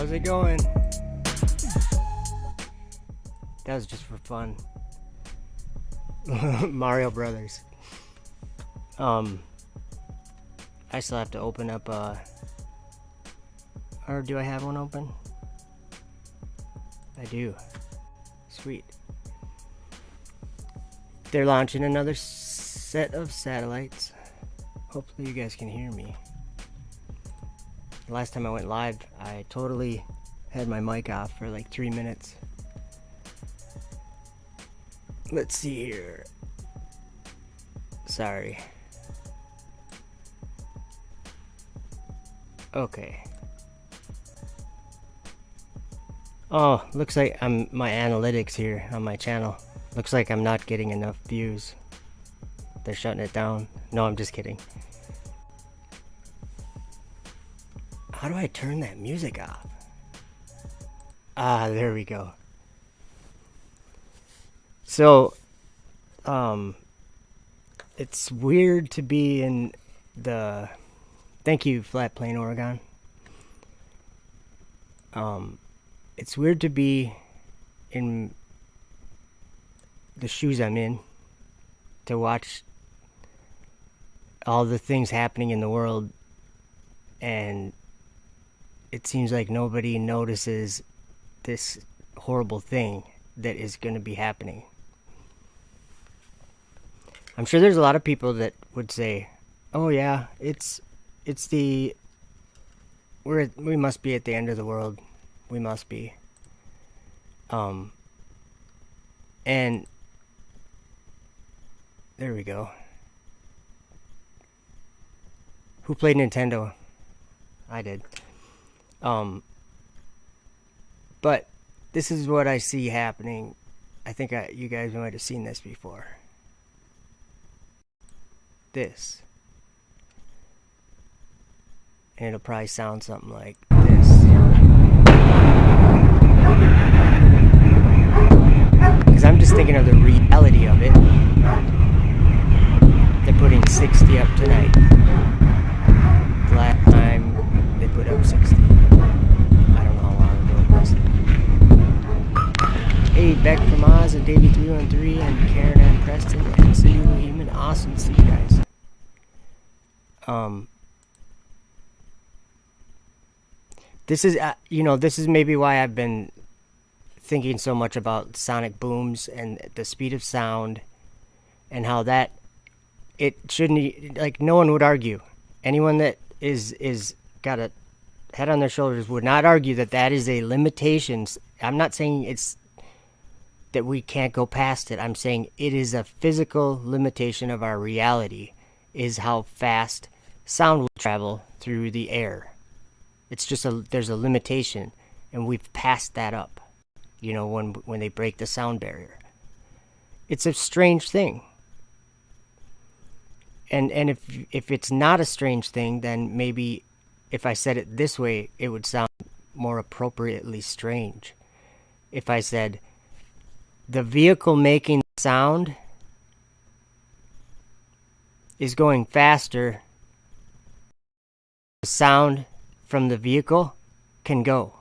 How's it going? That was just for fun. Mario Brothers. I still have to open up or do I have one open? I do. Sweet. They're launching another set of satellites. Hopefully you guys can hear me. The last time I went live, I totally had my mic off for like 3 minutes. Let's see here. Sorry. Okay. Oh, looks like my analytics here on my channel. Looks like I'm not getting enough views. They're shutting it down. No, I'm just kidding. How do I turn that music off? Ah, there we go. So, it's weird to be in the... Thank you, Flat Plain, Oregon. It's weird to be in the shoes I'm in, to watch all the things happening in the world, and it seems like nobody notices this horrible thing that is going to be happening. I'm sure there's a lot of people that would say, "Oh yeah, we must be at the end of the world. We must be." And there we go. Who played Nintendo? I did. But this is what I see happening. I think you guys might have seen this before. This. And it'll probably sound something like this. Because I'm just thinking of the reality of it. They're putting 60 up tonight. The last time they put up 60. I don't know how long ago it was. Hey, Beck from Oz and Davey313 and Karen and Preston and Cindy Lehman. Awesome to see you guys. This is, this is maybe why I've been thinking so much about sonic booms and the speed of sound and how that, it shouldn't, like, no one would argue. Anyone that is got a head on their shoulders would not argue that that is a limitation. I'm not saying it's that we can't go past it. I'm saying it is a physical limitation of our reality, is how fast sound will travel through the air. It's just there's a limitation, and we've passed that up, when they break the sound barrier. It's a strange thing. And if it's not a strange thing, then maybe if I said it this way, it would sound more appropriately strange. If I said, the vehicle making sound is going faster, the sound from the vehicle can go.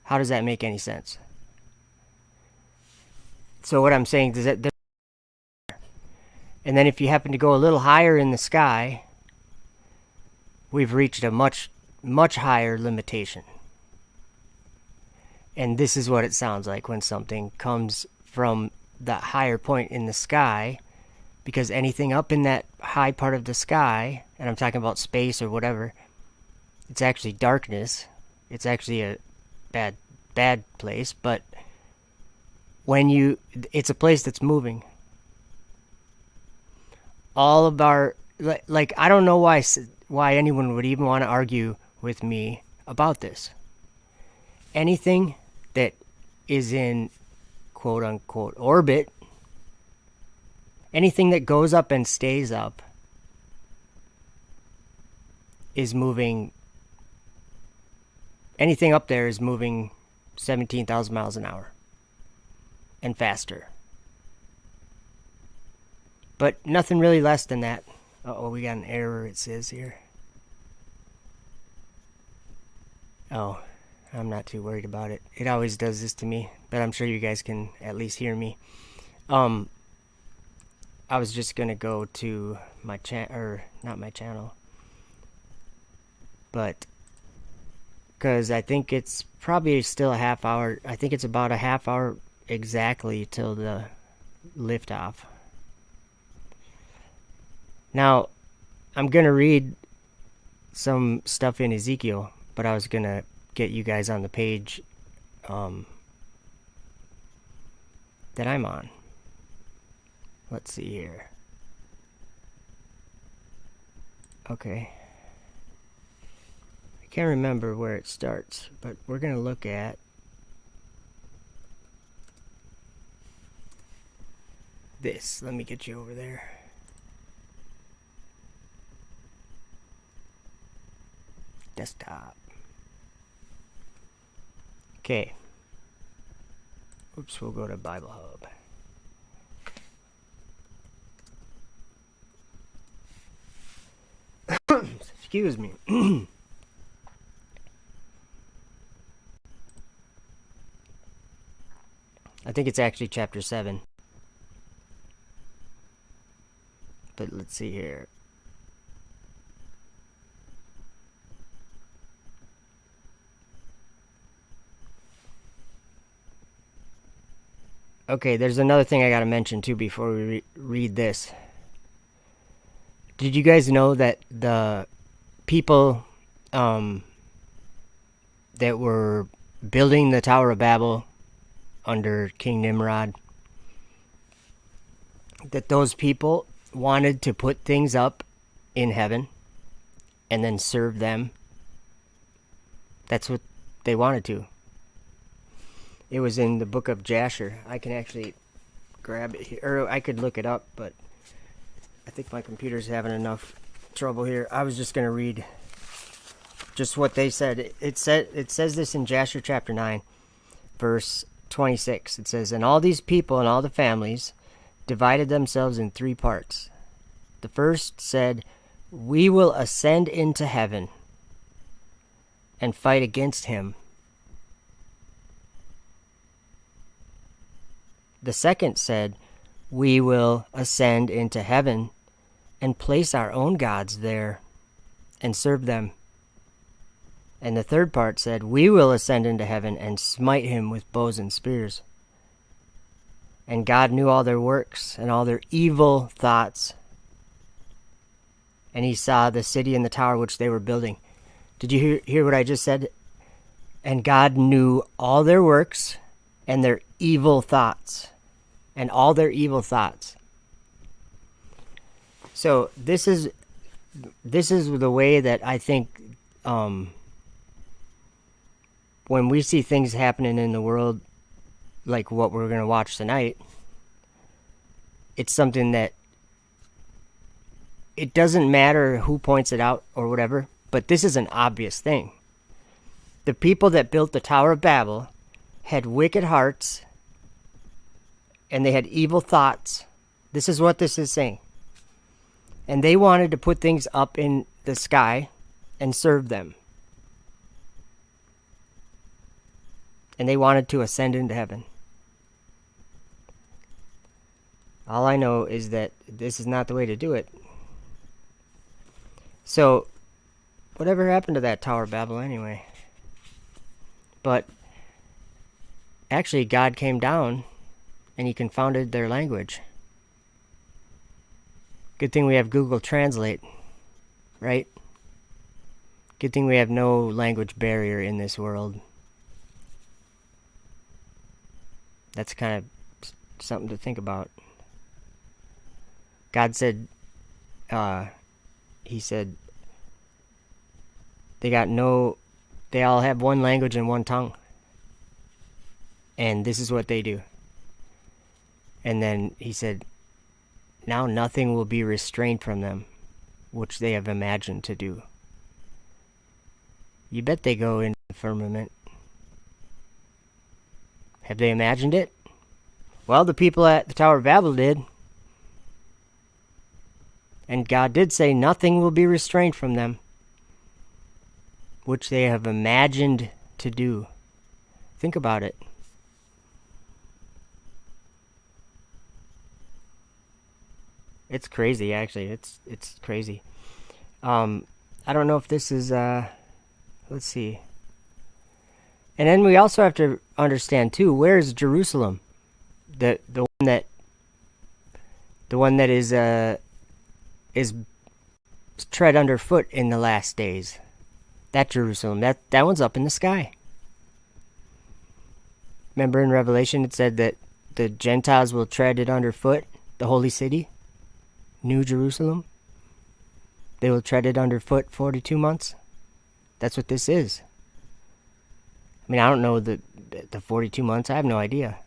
How does that make any sense? So what I'm saying is that and then if you happen to go a little higher in the sky, we've reached a much, much higher limitation. And this is what it sounds like when something comes from that higher point in the sky, because anything up in that high part of the sky, and I'm talking about space or whatever, it's actually darkness. It's actually a bad place, but it's a place that's moving. All of our, like, I don't know why anyone would even want to argue with me about this. Anything that is in quote unquote orbit, anything that goes up and stays up is moving. Anything up there is moving 17,000 miles an hour and faster. But nothing really less than that. Uh-oh, we got an error, it says here. Oh, I'm not too worried about it. It always does this to me, but I'm sure you guys can at least hear me. I was just gonna go to my or not my channel, but because I think it's probably still a half hour. I think it's about a half hour exactly till the liftoff. Now, I'm gonna read some stuff in Ezekiel, but I was gonna get you guys on the page that I'm on. Let's see here. Okay. I can't remember where it starts, but we're gonna look at this. Let me get you over there. Desktop. Okay. Oops, we'll go to Bible Hub. Excuse me. I think it's actually chapter 7. But let's see here. Okay, there's another thing I gotta mention too before we read this. Did you guys know that the people that were building the Tower of Babel under King Nimrod, that those people wanted to put things up in heaven and then serve them? That's what they wanted to. It was in the book of Jasher. I can actually grab it here, or I could look it up, but I think my computer's having enough trouble here. I was just going to read just what they said. It says this in Jasher chapter 9, verse 26. It says, "And all these people and all the families divided themselves in 3 parts. The first said, 'We will ascend into heaven and fight against him.' The second said, 'We will ascend into heaven and place our own gods there and serve them.' And the third part said, 'We will ascend into heaven and smite him with bows and spears.' And God knew all their works and all their evil thoughts. And he saw the city and the tower which they were building." Did you hear what I just said? And God knew all their works and their evil thoughts. And all their evil thoughts. So this is the way that I think when we see things happening in the world like what we're going to watch tonight, it's something that it doesn't matter who points it out or whatever, but this is an obvious thing. The people that built the Tower of Babel had wicked hearts and they had evil thoughts. This is what this is saying. And they wanted to put things up in the sky and serve them. And they wanted to ascend into heaven. All I know is that this is not the way to do it. So, whatever happened to that Tower of Babel anyway? But actually, God came down and he confounded their language. Good thing we have Google Translate, right? Good thing we have no language barrier in this world. That's kind of something to think about. God said, he said, they all have one language and one tongue. And this is what they do. And then he said, now nothing will be restrained from them, which they have imagined to do. You bet they go into the firmament. Have they imagined it? Well, the people at the Tower of Babel did. And God did say nothing will be restrained from them. which they have imagined to do. Think about it. It's crazy, actually. It's crazy. I don't know if this is let's see. And then we also have to understand too, where is Jerusalem? The one that is tread underfoot in the last days. That Jerusalem, that one's up in the sky. Remember in Revelation it said that the Gentiles will tread it underfoot, the holy city, New Jerusalem. They will tread it underfoot 42 months. That's what this is. I mean, I don't know the 42 months. I have no idea.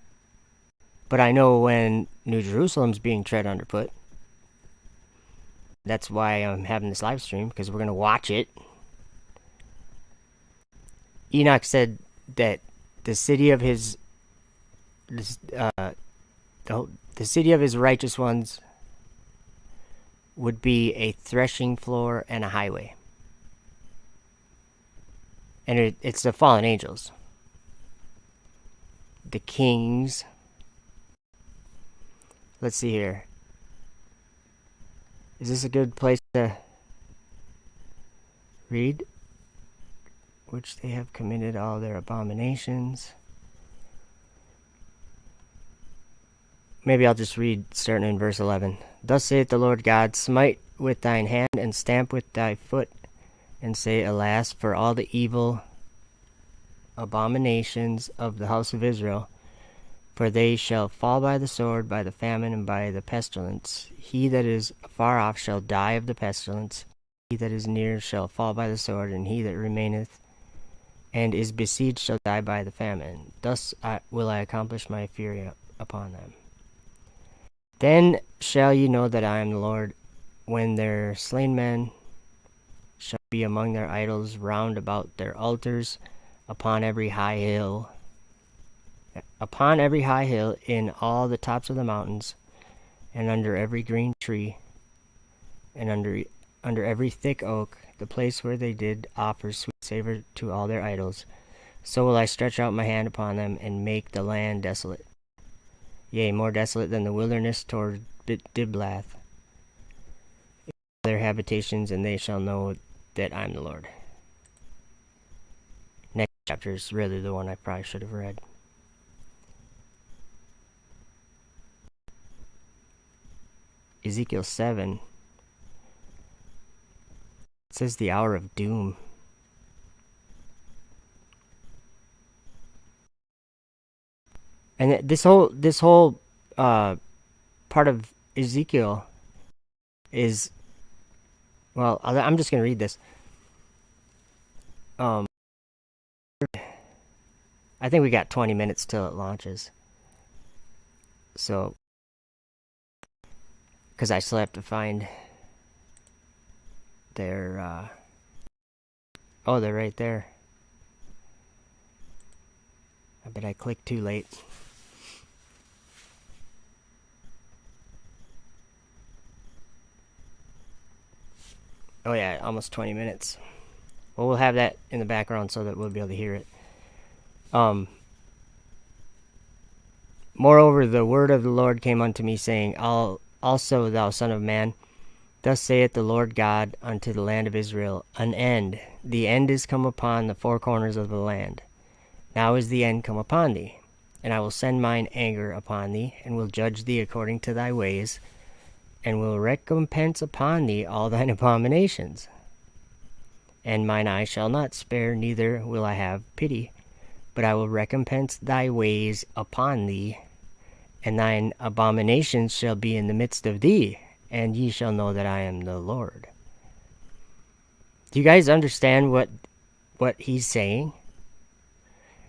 But I know when New Jerusalem's being tread underfoot. That's why I'm having this live stream, because we're going to watch it. Enoch said that the city of his the city of his righteous ones would be a threshing floor and a highway. And it's the fallen angels. The kings. Let's see here. Is this a good place to read? Which they have committed all their abominations. Maybe I'll just read starting in verse 11. Thus saith the Lord God, smite with thine hand and stamp with thy foot, and say, alas, for all the evil abominations of the house of Israel, for they shall fall by the sword, by the famine, and by the pestilence. He that is far off shall die of the pestilence, he that is near shall fall by the sword, and he that remaineth and is besieged shall die by the famine. Thus will I accomplish my fury upon them. Then shall ye know that I am the Lord, when their slain men shall be among their idols round about their altars, upon every high hill, in all the tops of the mountains, and under every green tree, and under every thick oak, the place where they did offer sweet savor to all their idols. So will I stretch out my hand upon them, and make the land desolate. Yea, more desolate than the wilderness toward Diblath, their habitations, and they shall know that I am the Lord. Next chapter is really the one I probably should have read. Ezekiel 7. It says the hour of doom. And this whole part of Ezekiel is, well, I'm just going to read this. I think we got 20 minutes till it launches. So, because I still have to find their, oh, they're right there. I bet I clicked too late. Oh yeah, almost 20 minutes. Well, we'll have that in the background so that we'll be able to hear it. Moreover, the word of the Lord came unto me, saying, Also, thou son of man, thus saith the Lord God unto the land of Israel, an end. The end is come upon the four corners of the land. Now is the end come upon thee. And I will send mine anger upon thee, and will judge thee according to thy ways, and will recompense upon thee all thine abominations. And mine eye shall not spare, neither will I have pity, but I will recompense thy ways upon thee, and thine abominations shall be in the midst of thee, and ye shall know that I am the Lord. Do you guys understand what he's saying?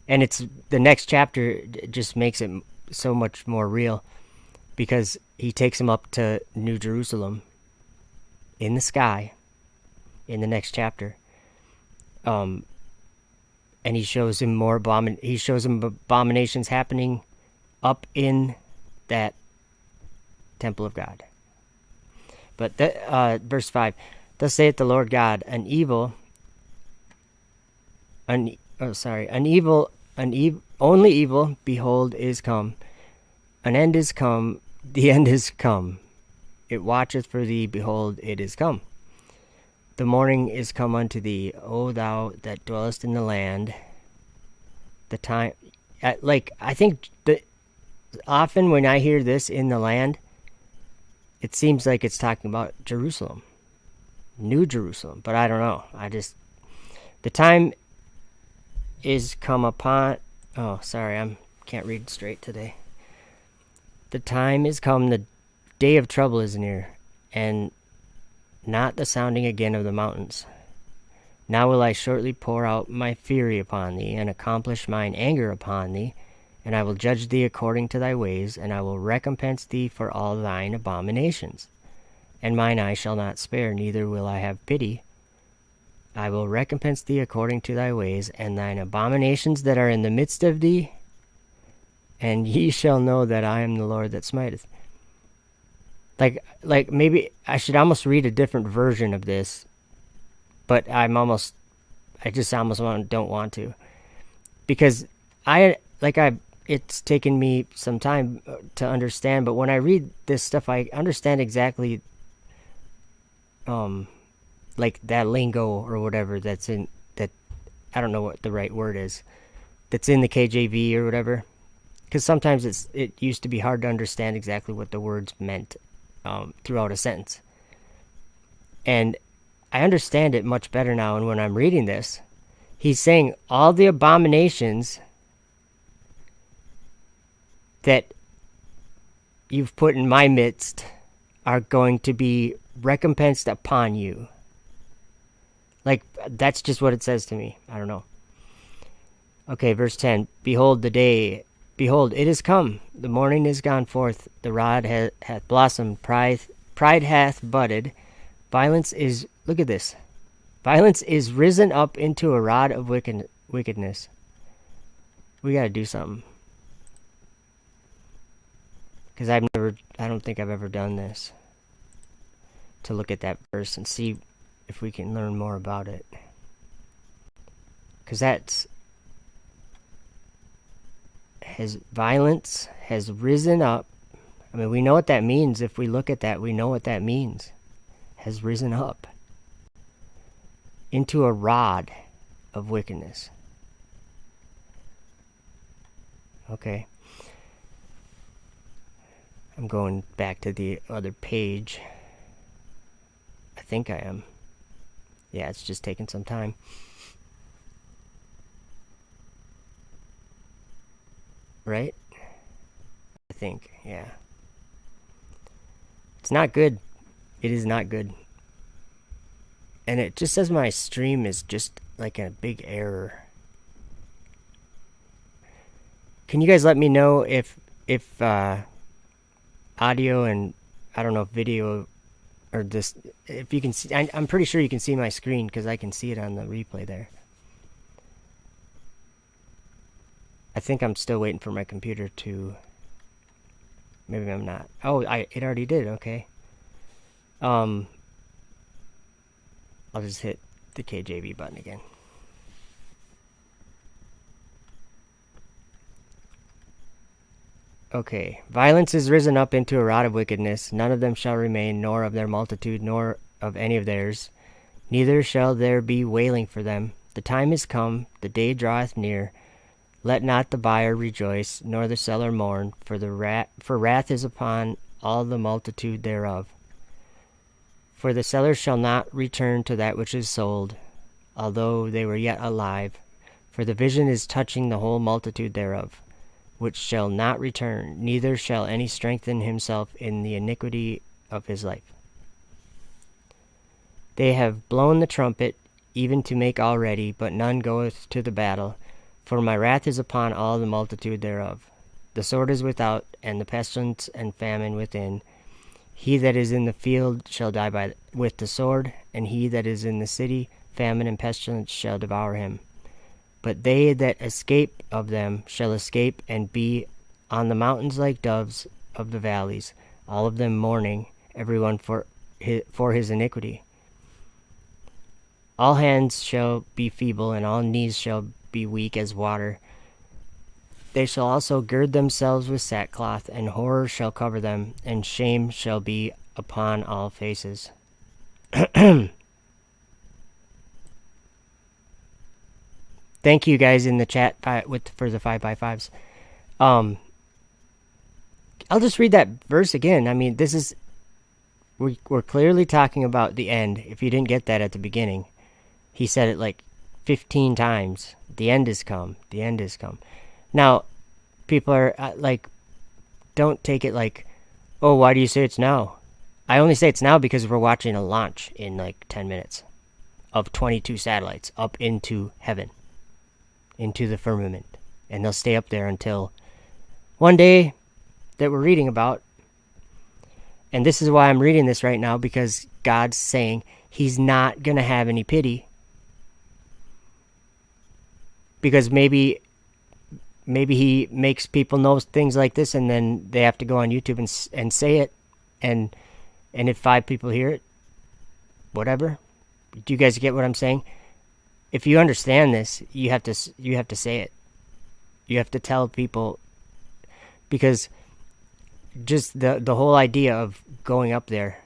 And it's the next chapter just makes it so much more real, because he takes him up to New Jerusalem in the sky in the next chapter. And he shows him abominations happening up in that temple of God. But verse 5, thus saith the Lord God, an evil only evil, behold, is come. An end is come, the end is come. It watcheth for thee, behold, it is come. The morning is come unto thee, O thou that dwellest in the land. The time, I think that often when I hear this, in the land, it seems like it's talking about Jerusalem, New Jerusalem, but I don't know. The time is come upon, oh, sorry, can't read straight today. The time is come, the day of trouble is near, and not the sounding again of the mountains. Now will I shortly pour out my fury upon thee, and accomplish mine anger upon thee, and I will judge thee according to thy ways, and I will recompense thee for all thine abominations. And mine eye shall not spare, neither will I have pity. I will recompense thee according to thy ways, and thine abominations that are in the midst of thee, and ye shall know that I am the Lord that smiteth. Like maybe I should almost read a different version of this, but I just almost don't want to, because it's taken me some time to understand, but when I read this stuff, I understand exactly, like that lingo or whatever that's in that, I don't know what the right word is, that's in the KJV or whatever, because sometimes it used to be hard to understand exactly what the words meant throughout a sentence, and I understand it much better now. And when I'm reading this, he's saying all the abominations that you've put in my midst are going to be recompensed upon you. Like, that's just what it says to me. I don't know. Okay, verse 10. Behold, it is come. The morning is gone forth. The rod hath blossomed. Pride hath budded. Violence is, look at this. Violence is risen up into a rod of wickedness. We gotta do something. Because I don't think I've ever done this. To look at that verse and see if we can learn more about it. Because violence has risen up. I mean, we know what that means. If we look at that, we know what that means. Has risen up into a rod of wickedness. Okay. I'm going back to the other page. I think I am. Yeah, it's just taking some time. Right? I think, yeah. It's not good. It is not good. And it just says my stream is just like a big error. Can you guys let me know if audio and, I don't know if video or this, if you can see, I'm pretty sure you can see my screen because I can see it on the replay there. I think I'm still waiting for my computer to, maybe I'm not. Oh, it already did, okay. I'll just hit the KJV button again. Okay. Violence is risen up into a rod of wickedness. None of them shall remain, nor of their multitude, nor of any of theirs. Neither shall there be wailing for them. The time is come, the day draweth near. Let not the buyer rejoice, nor the seller mourn, for wrath is upon all the multitude thereof. For the seller shall not return to that which is sold, although they were yet alive. For the vision is touching the whole multitude thereof, which shall not return, neither shall any strengthen himself in the iniquity of his life. They have blown the trumpet, even to make all ready, but none goeth to the battle. For my wrath is upon all the multitude thereof. The sword is without, and the pestilence and famine within. He that is in the field shall die with the sword, and he that is in the city, famine and pestilence shall devour him. But they that escape of them shall escape and be on the mountains like doves of the valleys, all of them mourning, everyone for his iniquity. All hands shall be feeble, and all knees shall be weak as water. They shall also gird themselves with sackcloth, and horror shall cover them, and shame shall be upon all faces. Thank you guys in the chat for the 5x5s. I'll just read that verse again. I mean, this is we're clearly talking about the end. If you didn't get that at the beginning, he said it like 15 times. The end is come. The end is come. Now, people are like, don't take it like, oh, why do you say it's now? I only say it's now because we're watching a launch in like 10 minutes of 22 satellites up into heaven, into the firmament. And they'll stay up there until one day that we're reading about. And this is why I'm reading this right now, because God's saying he's not going to have any pity. Because maybe he makes people know things like this, and then they have to go on YouTube and say it, and if 5 people hear it, whatever. Do you guys get what I'm saying? If you understand this, you have to say it. You have to tell people, because just the whole idea of going up there,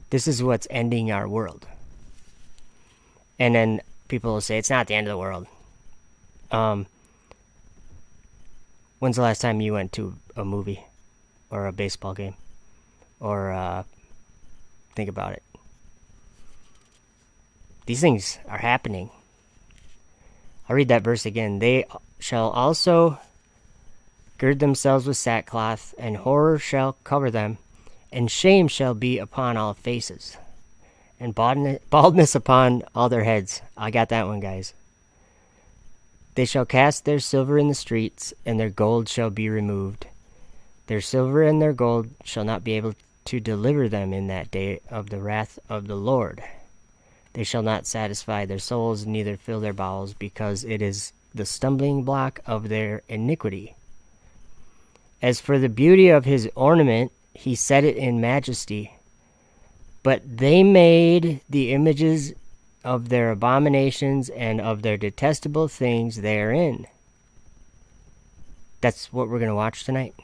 this is what's ending our world. And then people will say it's not the end of the world. When's the last time you went to a movie or a baseball game? Or think about it. These things are happening. I'll read that verse again. They shall also gird themselves with sackcloth, and horror shall cover them, and shame shall be upon all faces, and baldness upon all their heads. I got that one, guys. They shall cast their silver in the streets, and their gold shall be removed. Their silver and their gold shall not be able to deliver them in that day of the wrath of the Lord. They shall not satisfy their souls, neither fill their bowels, because it is the stumbling block of their iniquity. As for the beauty of his ornament, he set it in majesty. But they made the images of their abominations and of their detestable things therein. That's what we're going to watch tonight.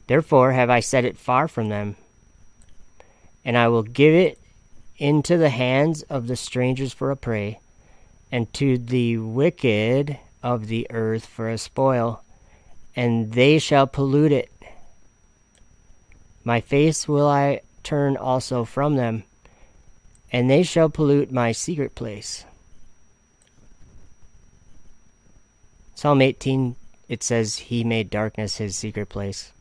Therefore have I set it far from them, and I will give it into the hands of the strangers for a prey, and to the wicked of the earth for a spoil, and they shall pollute it. My face will I turn also from them, and they shall pollute my secret place. Psalm 18, it says, he made darkness his secret place.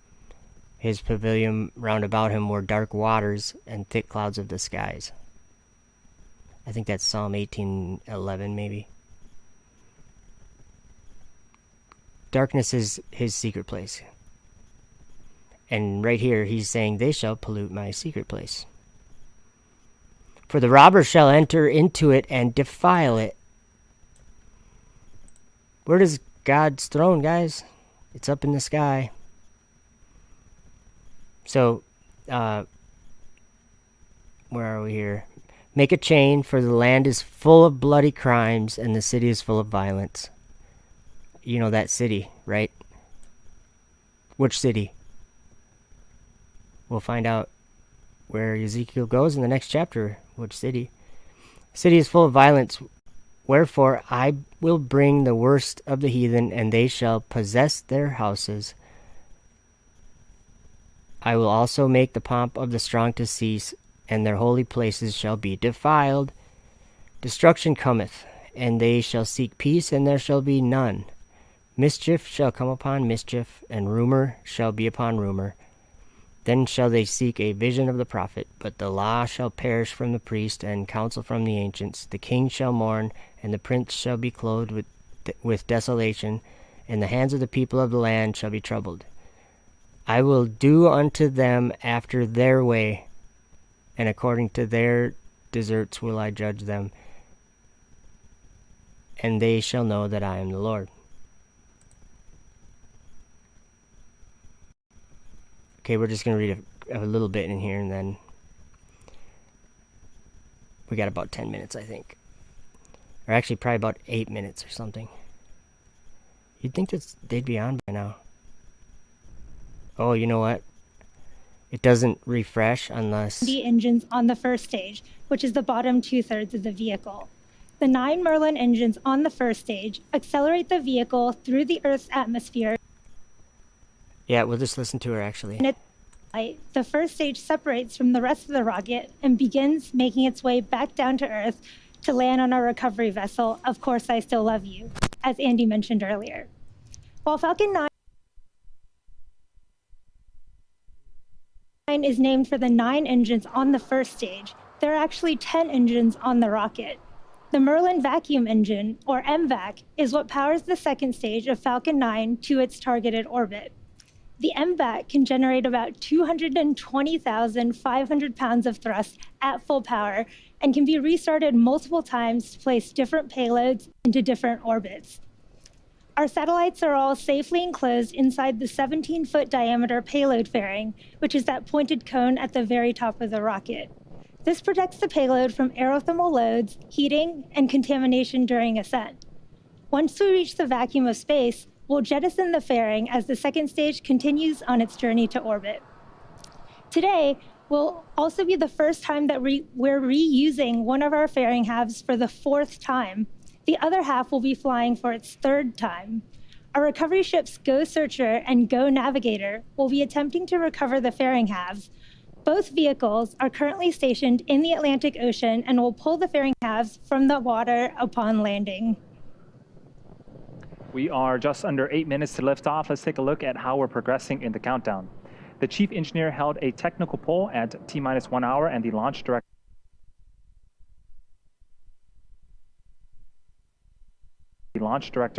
His pavilion round about him were dark waters and thick clouds of the skies. I think that's Psalm 18:11 maybe. Darkness is his secret place. And right here he's saying, they shall pollute my secret place. For the robber shall enter into it and defile it. Where is God's throne, guys? It's up in the sky. So, where are we here? Make a chain, for the land is full of bloody crimes, and the city is full of violence. You know that city, right? Which city? We'll find out where Ezekiel goes in the next chapter. Which city? The city is full of violence. Wherefore I will bring the worst of the heathen, and they shall possess their houses. I will also make the pomp of the strong to cease, and their holy places shall be defiled. Destruction cometh, and they shall seek peace, and there shall be none. Mischief shall come upon mischief, and rumor shall be upon rumor. Then shall they seek a vision of the prophet, but the law shall perish from the priest, and counsel from the ancients. The king shall mourn, and the prince shall be clothed with desolation, and the hands of the people of the land shall be troubled. I will do unto them after their way, and according to their deserts will I judge them, and they shall know that I am the Lord. Okay, we're just going to read a little bit in here, and then We got about 10 minutes, I think. Or actually, probably about 8 minutes or something. You'd think that they'd be on by now. Oh, you know what? It doesn't refresh unless... The engines on the first stage, which is the bottom 2/3 of the vehicle. The 9 Merlin engines on the first stage accelerate the vehicle through the Earth's atmosphere. Yeah, we'll just listen to her, actually. The first stage separates from the rest of the rocket and begins making its way back down to Earth to land on our recovery vessel, Of Course I Still Love You, as Andy mentioned earlier. While Falcon 9 is named for the 9 engines on the first stage, there are actually 10 engines on the rocket. The Merlin vacuum engine, or MVAC, is what powers the second stage of Falcon 9 to its targeted orbit. The MVAC can generate about 220,500 pounds of thrust at full power and can be restarted multiple times to place different payloads into different orbits. Our satellites are all safely enclosed inside the 17-foot diameter payload fairing, which is that pointed cone at the very top of the rocket. This protects the payload from aerothermal loads, heating, and contamination during ascent. Once we reach the vacuum of space, we'll jettison the fairing as the second stage continues on its journey to orbit. Today will also be the first time that we're reusing one of our fairing halves for the 4th time. The other half will be flying for its 3rd time. Our recovery ships Go Searcher and Go Navigator will be attempting to recover the fairing halves. Both vehicles are currently stationed in the Atlantic Ocean and will pull the fairing halves from the water upon landing. We are just under 8 minutes to lift off. Let's take a look at how we're progressing in the countdown. The chief engineer held a technical poll at T-minus 1 hour, and the launch director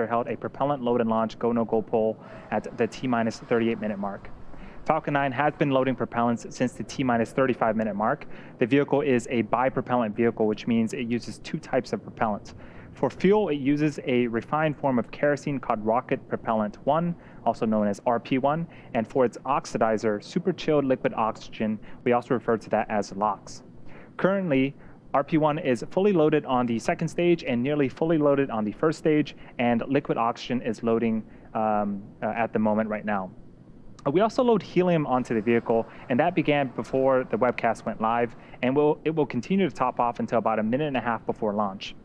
held a propellant load and launch go-no-go poll at the T-minus 38-minute mark. Falcon 9 has been loading propellants since the T-minus 35-minute mark. The vehicle is a bipropellant vehicle, which means it uses 2 types of propellant. For fuel, it uses a refined form of kerosene called rocket propellant 1, also known as RP1, and for its oxidizer, super chilled liquid oxygen, we also refer to that as LOX. Currently, RP1 is fully loaded on the second stage and nearly fully loaded on the first stage, and liquid oxygen is loading at the moment right now. We also load helium onto the vehicle, and that began before the webcast went live, and it will continue to top off until about 1.5 minutes before launch.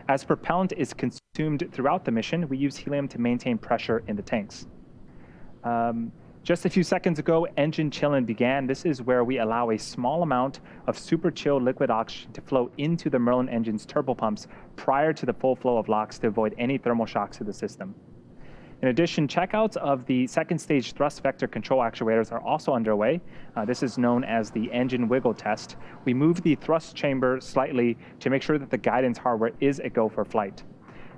As propellant is consumed throughout the mission, we use helium to maintain pressure in the tanks. Just a few seconds ago, engine chilling began. This is where we allow a small amount of super chilled liquid oxygen to flow into the Merlin engine's turbopumps prior to the full flow of LOX to avoid any thermal shocks to the system. In addition, checkouts of the second stage thrust vector control actuators are also underway. This is known as the engine wiggle test. We move the thrust chamber slightly to make sure that the guidance hardware is a go for flight.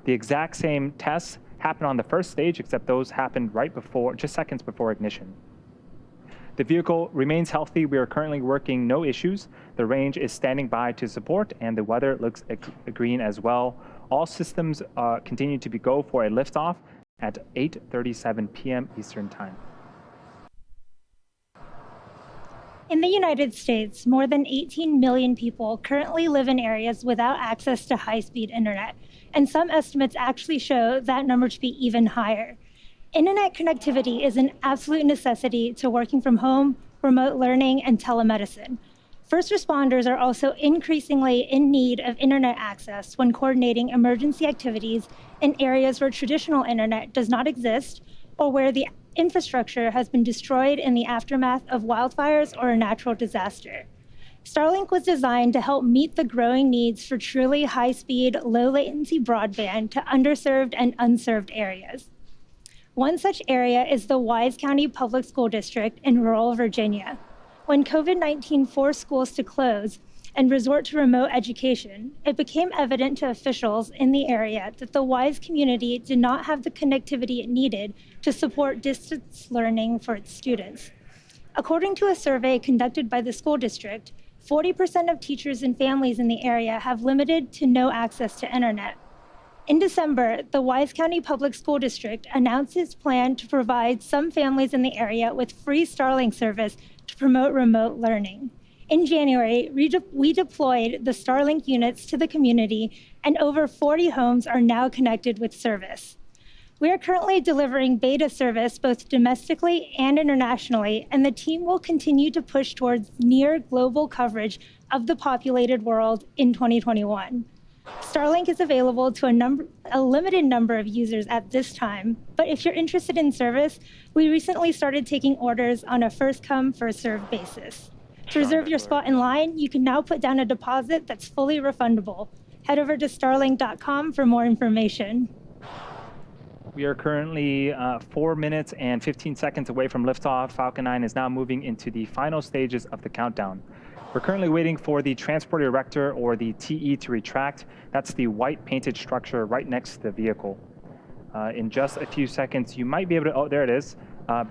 The exact same tests happen on the first stage, except those happened just seconds before ignition. The vehicle remains healthy. We are currently working no issues. The range is standing by to support, and the weather looks green as well. All systems continue to be go for a liftoff at 8:37 p.m. Eastern Time. In the United States, more than 18 million people currently live in areas without access to high-speed internet, and some estimates actually show that number to be even higher. Internet connectivity is an absolute necessity to working from home, remote learning, and telemedicine. First responders are also increasingly in need of internet access when coordinating emergency activities in areas where traditional internet does not exist or where the infrastructure has been destroyed in the aftermath of wildfires or a natural disaster. Starlink was designed to help meet the growing needs for truly high-speed, low-latency broadband to underserved and unserved areas. One such area is the Wise County Public School District in rural Virginia. When COVID-19 forced schools to close and resort to remote education, it became evident to officials in the area that the Wise community did not have the connectivity it needed to support distance learning for its students. According to a survey conducted by the school district, 40% of teachers and families in the area have limited to no access to internet. In December, the Wise County Public School District announced its plan to provide some families in the area with free Starlink service to promote remote learning. In January, we deployed the Starlink units to the community, and over 40 homes are now connected with service. We are currently delivering beta service both domestically and internationally, and the team will continue to push towards near global coverage of the populated world in 2021. Starlink is available to a limited number of users at this time, but if you're interested in service, we recently started taking orders on a first-come, first-served basis. To reserve your spot in line, you can now put down a deposit that's fully refundable. Head over to starlink.com for more information. We are currently 4 minutes and 15 seconds away from liftoff. Falcon 9 is now moving into the final stages of the countdown. We're currently waiting for the transport erector, or the TE, to retract. That's the white painted structure right next to the vehicle. In just a few seconds, you might be able to, oh, there it is.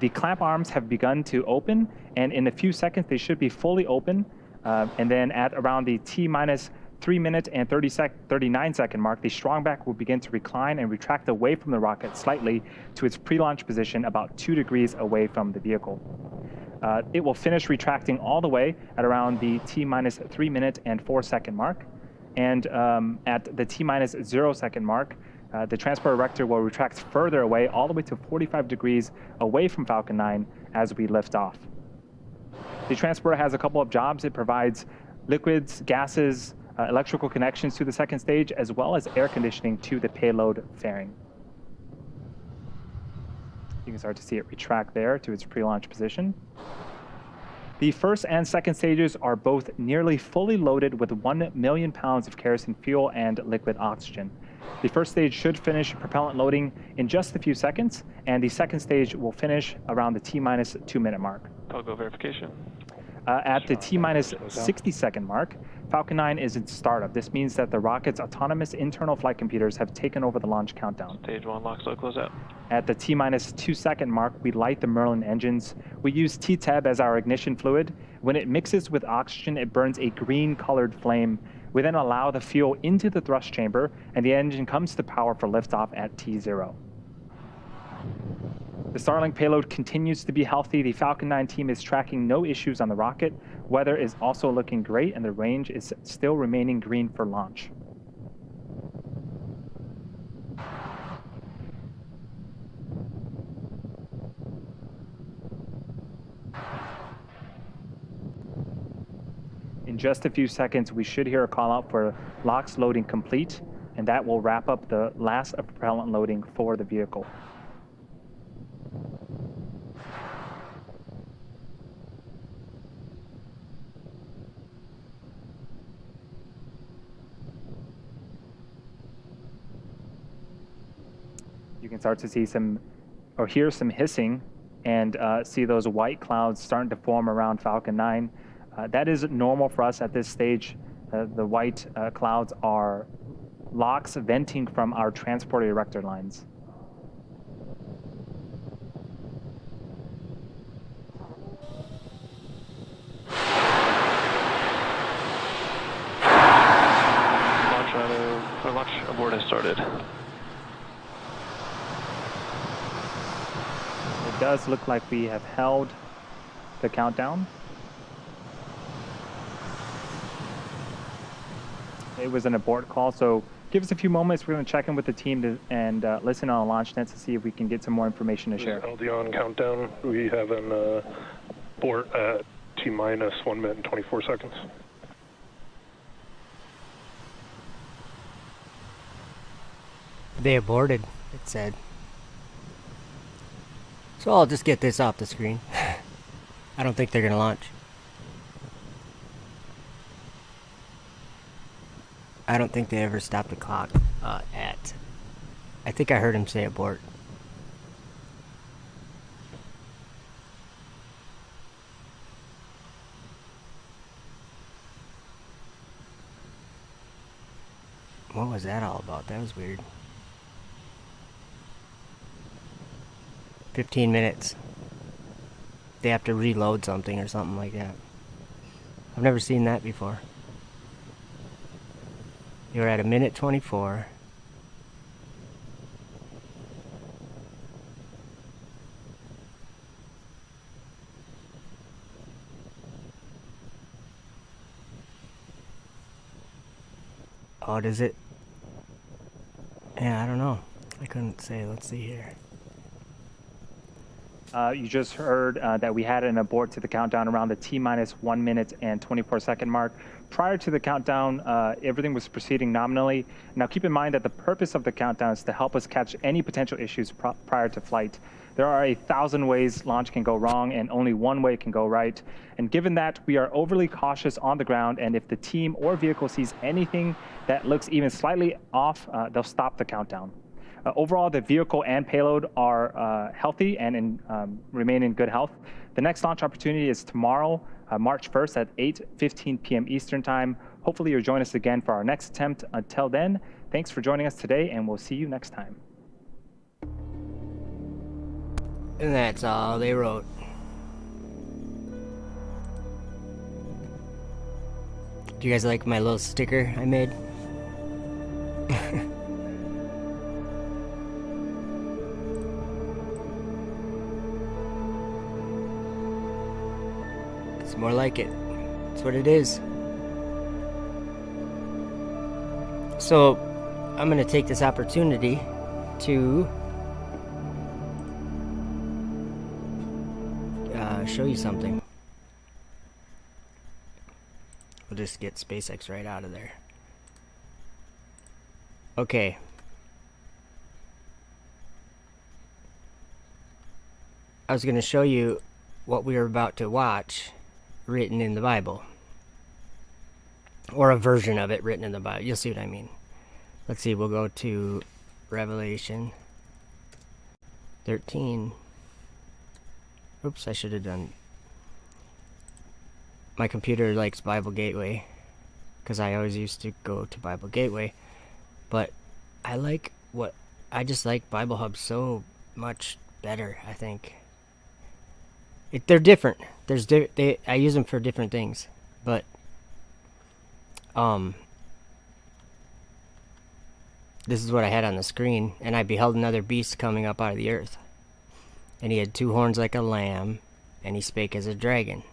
The clamp arms have begun to open, and in a few seconds, they should be fully open. And then at around the T-minus 3 minute and 39 second mark, the strongback will begin to recline and retract away from the rocket slightly to its pre-launch position about 2 degrees away from the vehicle. It will finish retracting all the way at around the T-minus 3 minute and 4 second mark. And at the T-minus 0 second mark, the transport erector will retract further away, all the way to 45 degrees away from Falcon 9 as we lift off. The transporter has a couple of jobs. It provides liquids, gases, electrical connections to the second stage, as well as air conditioning to the payload fairing. You can start to see it retract there to its pre-launch position. The first and second stages are both nearly fully loaded with 1 million pounds of kerosene fuel and liquid oxygen. The first stage should finish propellant loading in just a few seconds, and the second stage will finish around the T-minus 2 minute mark. Togo verification. At the T-minus 60 second mark, Falcon 9 is in startup. This means that the rocket's autonomous internal flight computers have taken over the launch countdown. Stage 1 lock, slow close out. At the T-minus 2 second mark, we light the Merlin engines. We use T-Teb as our ignition fluid. When it mixes with oxygen, it burns a green colored flame. We then allow the fuel into the thrust chamber, and the engine comes to power for liftoff at T0. The Starlink payload continues to be healthy. The Falcon 9 team is tracking no issues on the rocket. Weather is also looking great, and the range is still remaining green for launch. In just a few seconds, we should hear a call out for LOX loading complete, and that will wrap up the last of propellant loading for the vehicle. You can start to see some, or hear some hissing, and see those white clouds starting to form around Falcon 9. That is normal for us at this stage. The white clouds are LOX venting from our transport erector lines. Launch abort has started. It does look like we have held the countdown. It was an abort call, so give us a few moments. We're going to check in with the team and listen on launch nets to see if we can get some more information to share. LD on countdown. We have an abort at T-minus 1 minute and 24 seconds. They aborted, it said. So I'll just get this off the screen. I don't think they're going to launch. I don't think they ever stopped the clock at... I think I heard him say abort. What was that all about? That was weird. 15 minutes. They have to reload something or something like that. I've never seen that before. You're at 1:24. Oh, does it? Yeah, I don't know. I couldn't say. Let's see here. You just heard that we had an abort to the countdown around the T-minus 1 minute and 24-second mark. Prior to the countdown, everything was proceeding nominally. Now keep in mind that the purpose of the countdown is to help us catch any potential issues prior to flight. There are 1,000 ways launch can go wrong and only one way can go right. And given that, we are overly cautious on the ground, and if the team or vehicle sees anything that looks even slightly off, they'll stop the countdown. Overall, the vehicle and payload are healthy and remain in good health. The next launch opportunity is tomorrow, March 1st at 8:15 p.m. Eastern Time. Hopefully you'll join us again for our next attempt. Until then, thanks for joining us today, and we'll see you next time. And that's all they wrote. Do you guys like my little sticker I made? It's more like it. It's what it is. So, I'm going to take this opportunity to show you something. We'll just get SpaceX right out of there. Okay. I was going to show you what we were about to watch written in the Bible. Or a version of it written in the Bible. You'll see what I mean. Let's see, we'll go to Revelation 13. Oops, I should have done. My computer likes Bible Gateway because I always used to go to Bible Gateway, but I just like Bible Hub so much better. I think they're different. I use them for different things, but this is what I had on the screen, and I beheld another beast coming up out of the earth. And he had 2 horns like a lamb, and he spake as a dragon.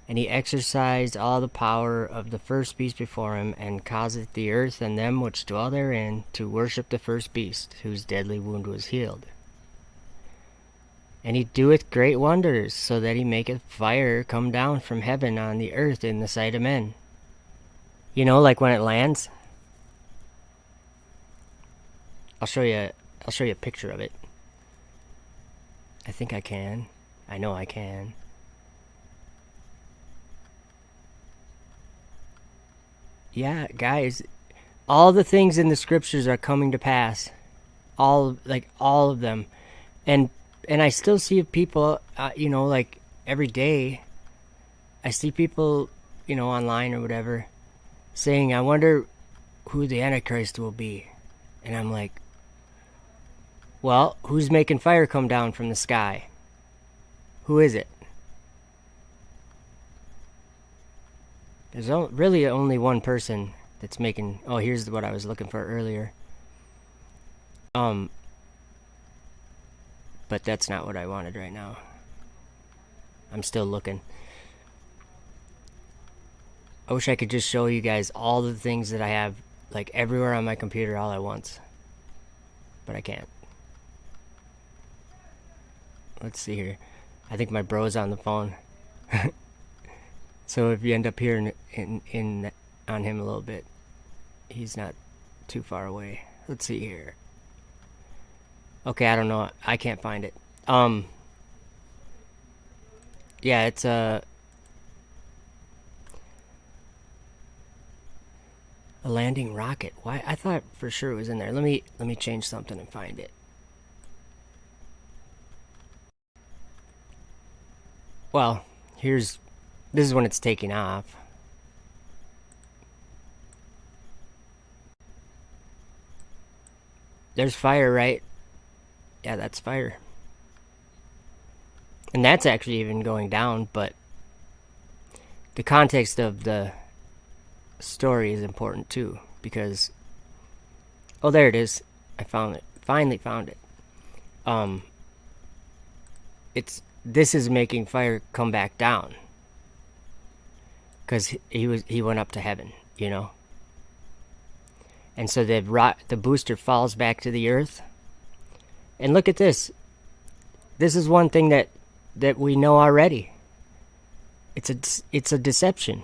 And he exercised all the power of the first beast before him, and causeth the earth and them which dwell therein to worship the first beast, whose deadly wound was healed. And he doeth great wonders, so that he maketh fire come down from heaven on the earth in the sight of men. You know, like when it lands? I'll show you a picture of it. I think I can. I know I can. Yeah, guys, all the things in the scriptures are coming to pass. All of them. And I still see people, like every day, I see people, online or whatever, saying, I wonder who the Antichrist will be. And I'm like, well, who's making fire come down from the sky? Who is it? There's really only one person that's making... Oh, here's what I was looking for earlier. But that's not what I wanted right now. I'm still looking. I wish I could just show you guys all the things that I have, like, everywhere on my computer all at once. But I can't. Let's see here. I think my bro's on the phone. So if you end up hearing in on him a little bit, he's not too far away. Let's see here. Okay, I don't know. I can't find it. Yeah, it's a landing rocket. Why? I thought for sure it was in there. Let me change something and find it. Well, this is when it's taking off. There's fire, right? Yeah, that's fire. And that's actually even going down, but the context of the story is important too, because... Oh, there it is. I found it. Finally found it. This is making fire come back down. Because he went up to heaven, And so the booster falls back to the Earth. And look at this. This is one thing that we know already. It's a deception.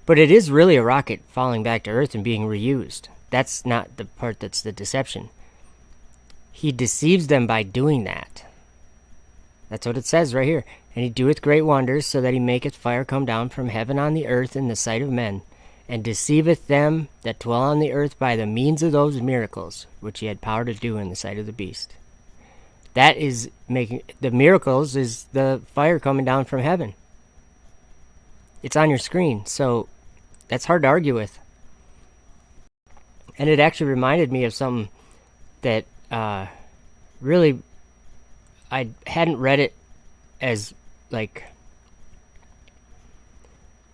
But it is really a rocket falling back to Earth and being reused. That's not the part that's the deception. He deceives them by doing that. That's what it says right here. And he doeth great wonders, so that he maketh fire come down from heaven on the earth in the sight of men, and deceiveth them that dwell on the earth by the means of those miracles, which he had power to do in the sight of the beast. That is making the miracles is the fire coming down from heaven. It's on your screen, so that's hard to argue with. And it actually reminded me of something that really I hadn't read it as like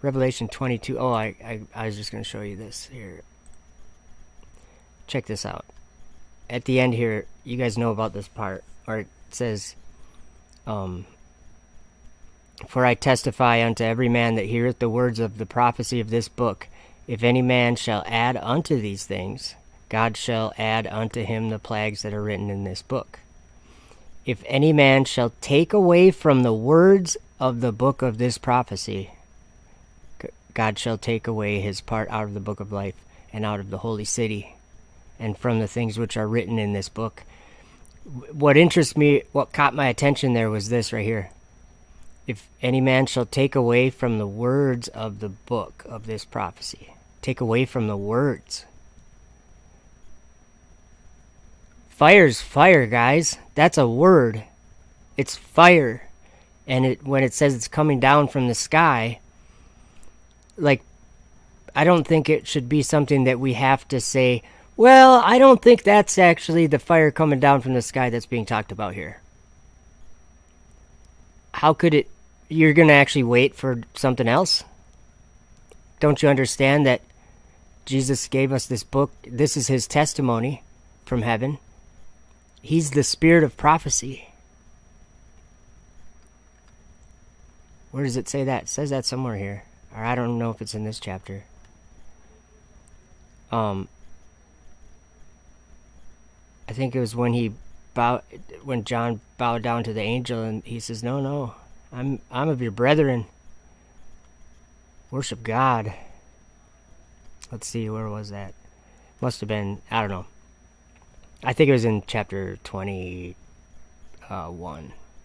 Revelation 22. Oh, I was just going to show you this here. Check this out. At the end here, you guys know about this part, or it says, for I testify unto every man that heareth the words of the prophecy of this book, if any man shall add unto these things, God shall add unto him the plagues that are written in this book. If any man shall take away from the words of the book of this prophecy, God shall take away his part out of the book of life and out of the holy city and from the things which are written in this book. What interests me, what caught my attention there was this right here. If any man shall take away from the words of the book of this prophecy. Take away from the words. Fire's fire, guys. That's a word. It's fire. And when it says it's coming down from the sky, like, I don't think it should be something that we have to say, well, I don't think that's actually the fire coming down from the sky that's being talked about here. How could it? You're going to actually wait for something else? Don't you understand that Jesus gave us this book? This is his testimony from heaven. He's the spirit of prophecy. Where does it say that? It says that somewhere here. Or I don't know if it's in this chapter. I think it was when John bowed down to the angel and he says, No, I'm of your brethren. Worship God. Let's see, where was that? Must have been, I don't know. I think it was in chapter 21.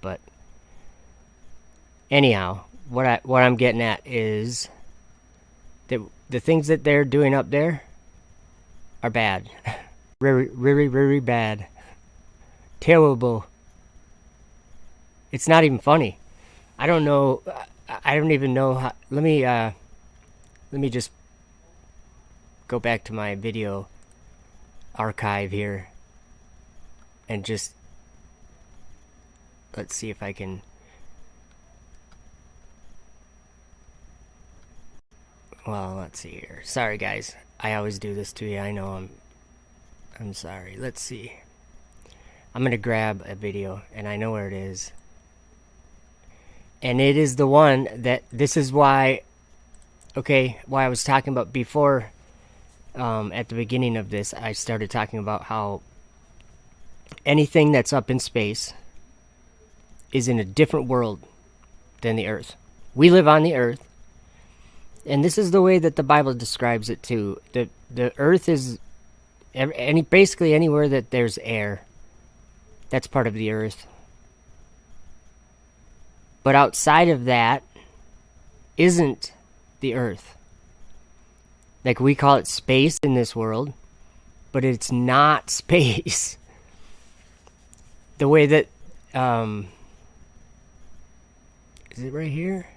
But anyhow, what I'm getting at is that the things that they're doing up there are bad. Very bad. Terrible. It's not even funny. I don't know. I don't even know how. Let me just go back to my video archive here and just let's see if I can. Well, let's see here. Sorry, guys. I always do this to you. I know I'm sorry. Let's see. I'm going to grab a video, and I know where it is. And it is the one that, this is why, why I was talking about before, at the beginning of this, I started talking about how anything that's up in space is in a different world than the Earth. We live on the Earth, and this is the way that the Bible describes it too. The Earth is basically anywhere that there's air. That's part of the Earth. But outside of that isn't the Earth. Like, we call it space in this world, but it's not space. The way that is it right here?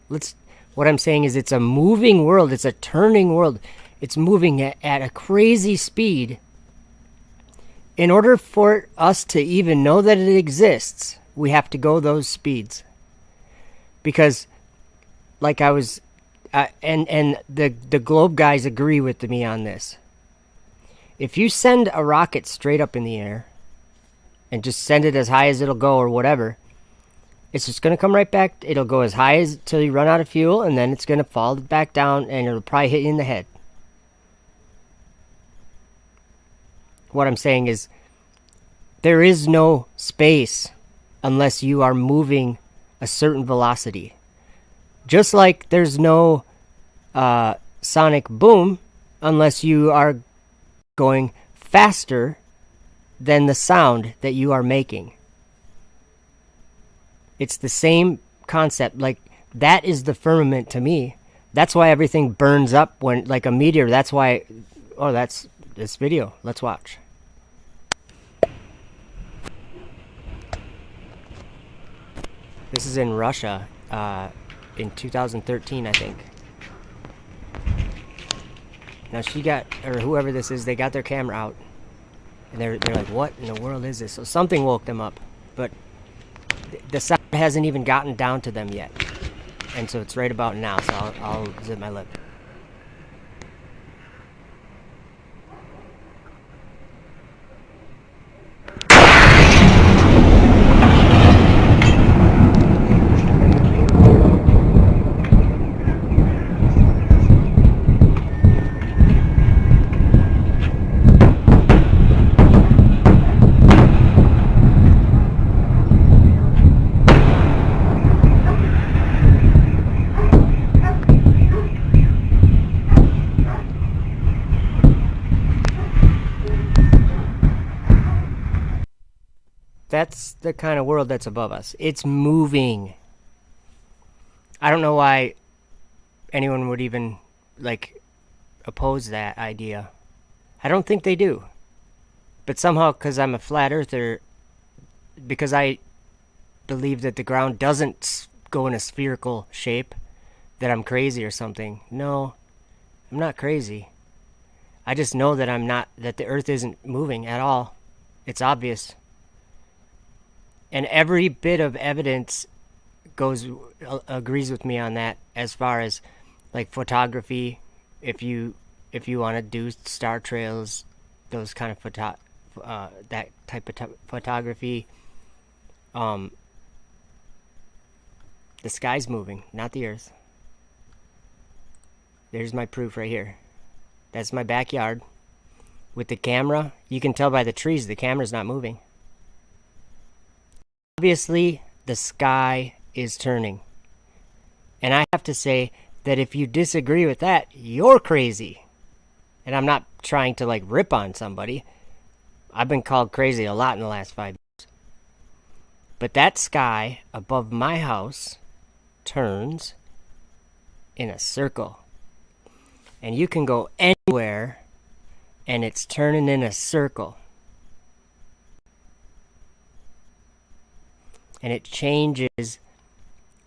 What I'm saying is it's a moving world, it's a turning world. It's moving at a crazy speed. In order for us to even know that it exists, we have to go those speeds. Because, like I was, and the globe guys agree with me on this. If you send a rocket straight up in the air, and just send it as high as it'll go or whatever, it's just going to come right back. It'll go as high as till you run out of fuel, and then it's going to fall back down, and it'll probably hit you in the head. what I'm saying is there is no space unless you are moving a certain velocity. Just like there's no sonic boom unless you are going faster than the sound that you are making. It's the same concept. Like, that is the firmament to me. That's why everything burns up when, like a meteor. That's why... Oh, that's this video. Let's watch. This is in Russia in 2013, I think. Now she got, or whoever this is, they got their camera out. And they're like, what in the world is this? So something woke them up. But the sound hasn't even gotten down to them yet. And so it's right about now, so I'll zip my lip. That's the kind of world that's above us. It's moving. I don't know why anyone would even, like, oppose that idea. I don't think they do. But somehow, because I'm a flat earther, because I believe that the ground doesn't go in a spherical shape, that I'm crazy or something. No, I'm not crazy. I just know that that the earth isn't moving at all. It's obvious. And every bit of evidence agrees with me on that, as far as like photography. If you want to do star trails, those kind of that type of photography, the sky's moving, not the earth. There's my proof right here. That's my backyard. With the camera, you can tell by the trees the camera's not moving. Obviously, the sky is turning. And I have to say that if you disagree with that, you're crazy. And I'm not trying to, like, rip on somebody. I've been called crazy a lot in the last 5 years. But that sky above my house turns in a circle. And you can go anywhere, and it's turning in a circle. And it changes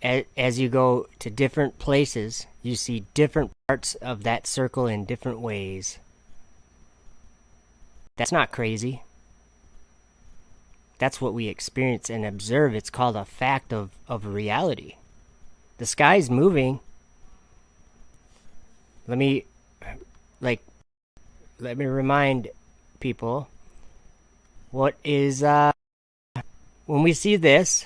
as you go to different places. You see different parts of that circle in different ways. That's not crazy. That's what we experience and observe. It's called a fact of reality. The sky's moving. Let me remind people what is when we see this,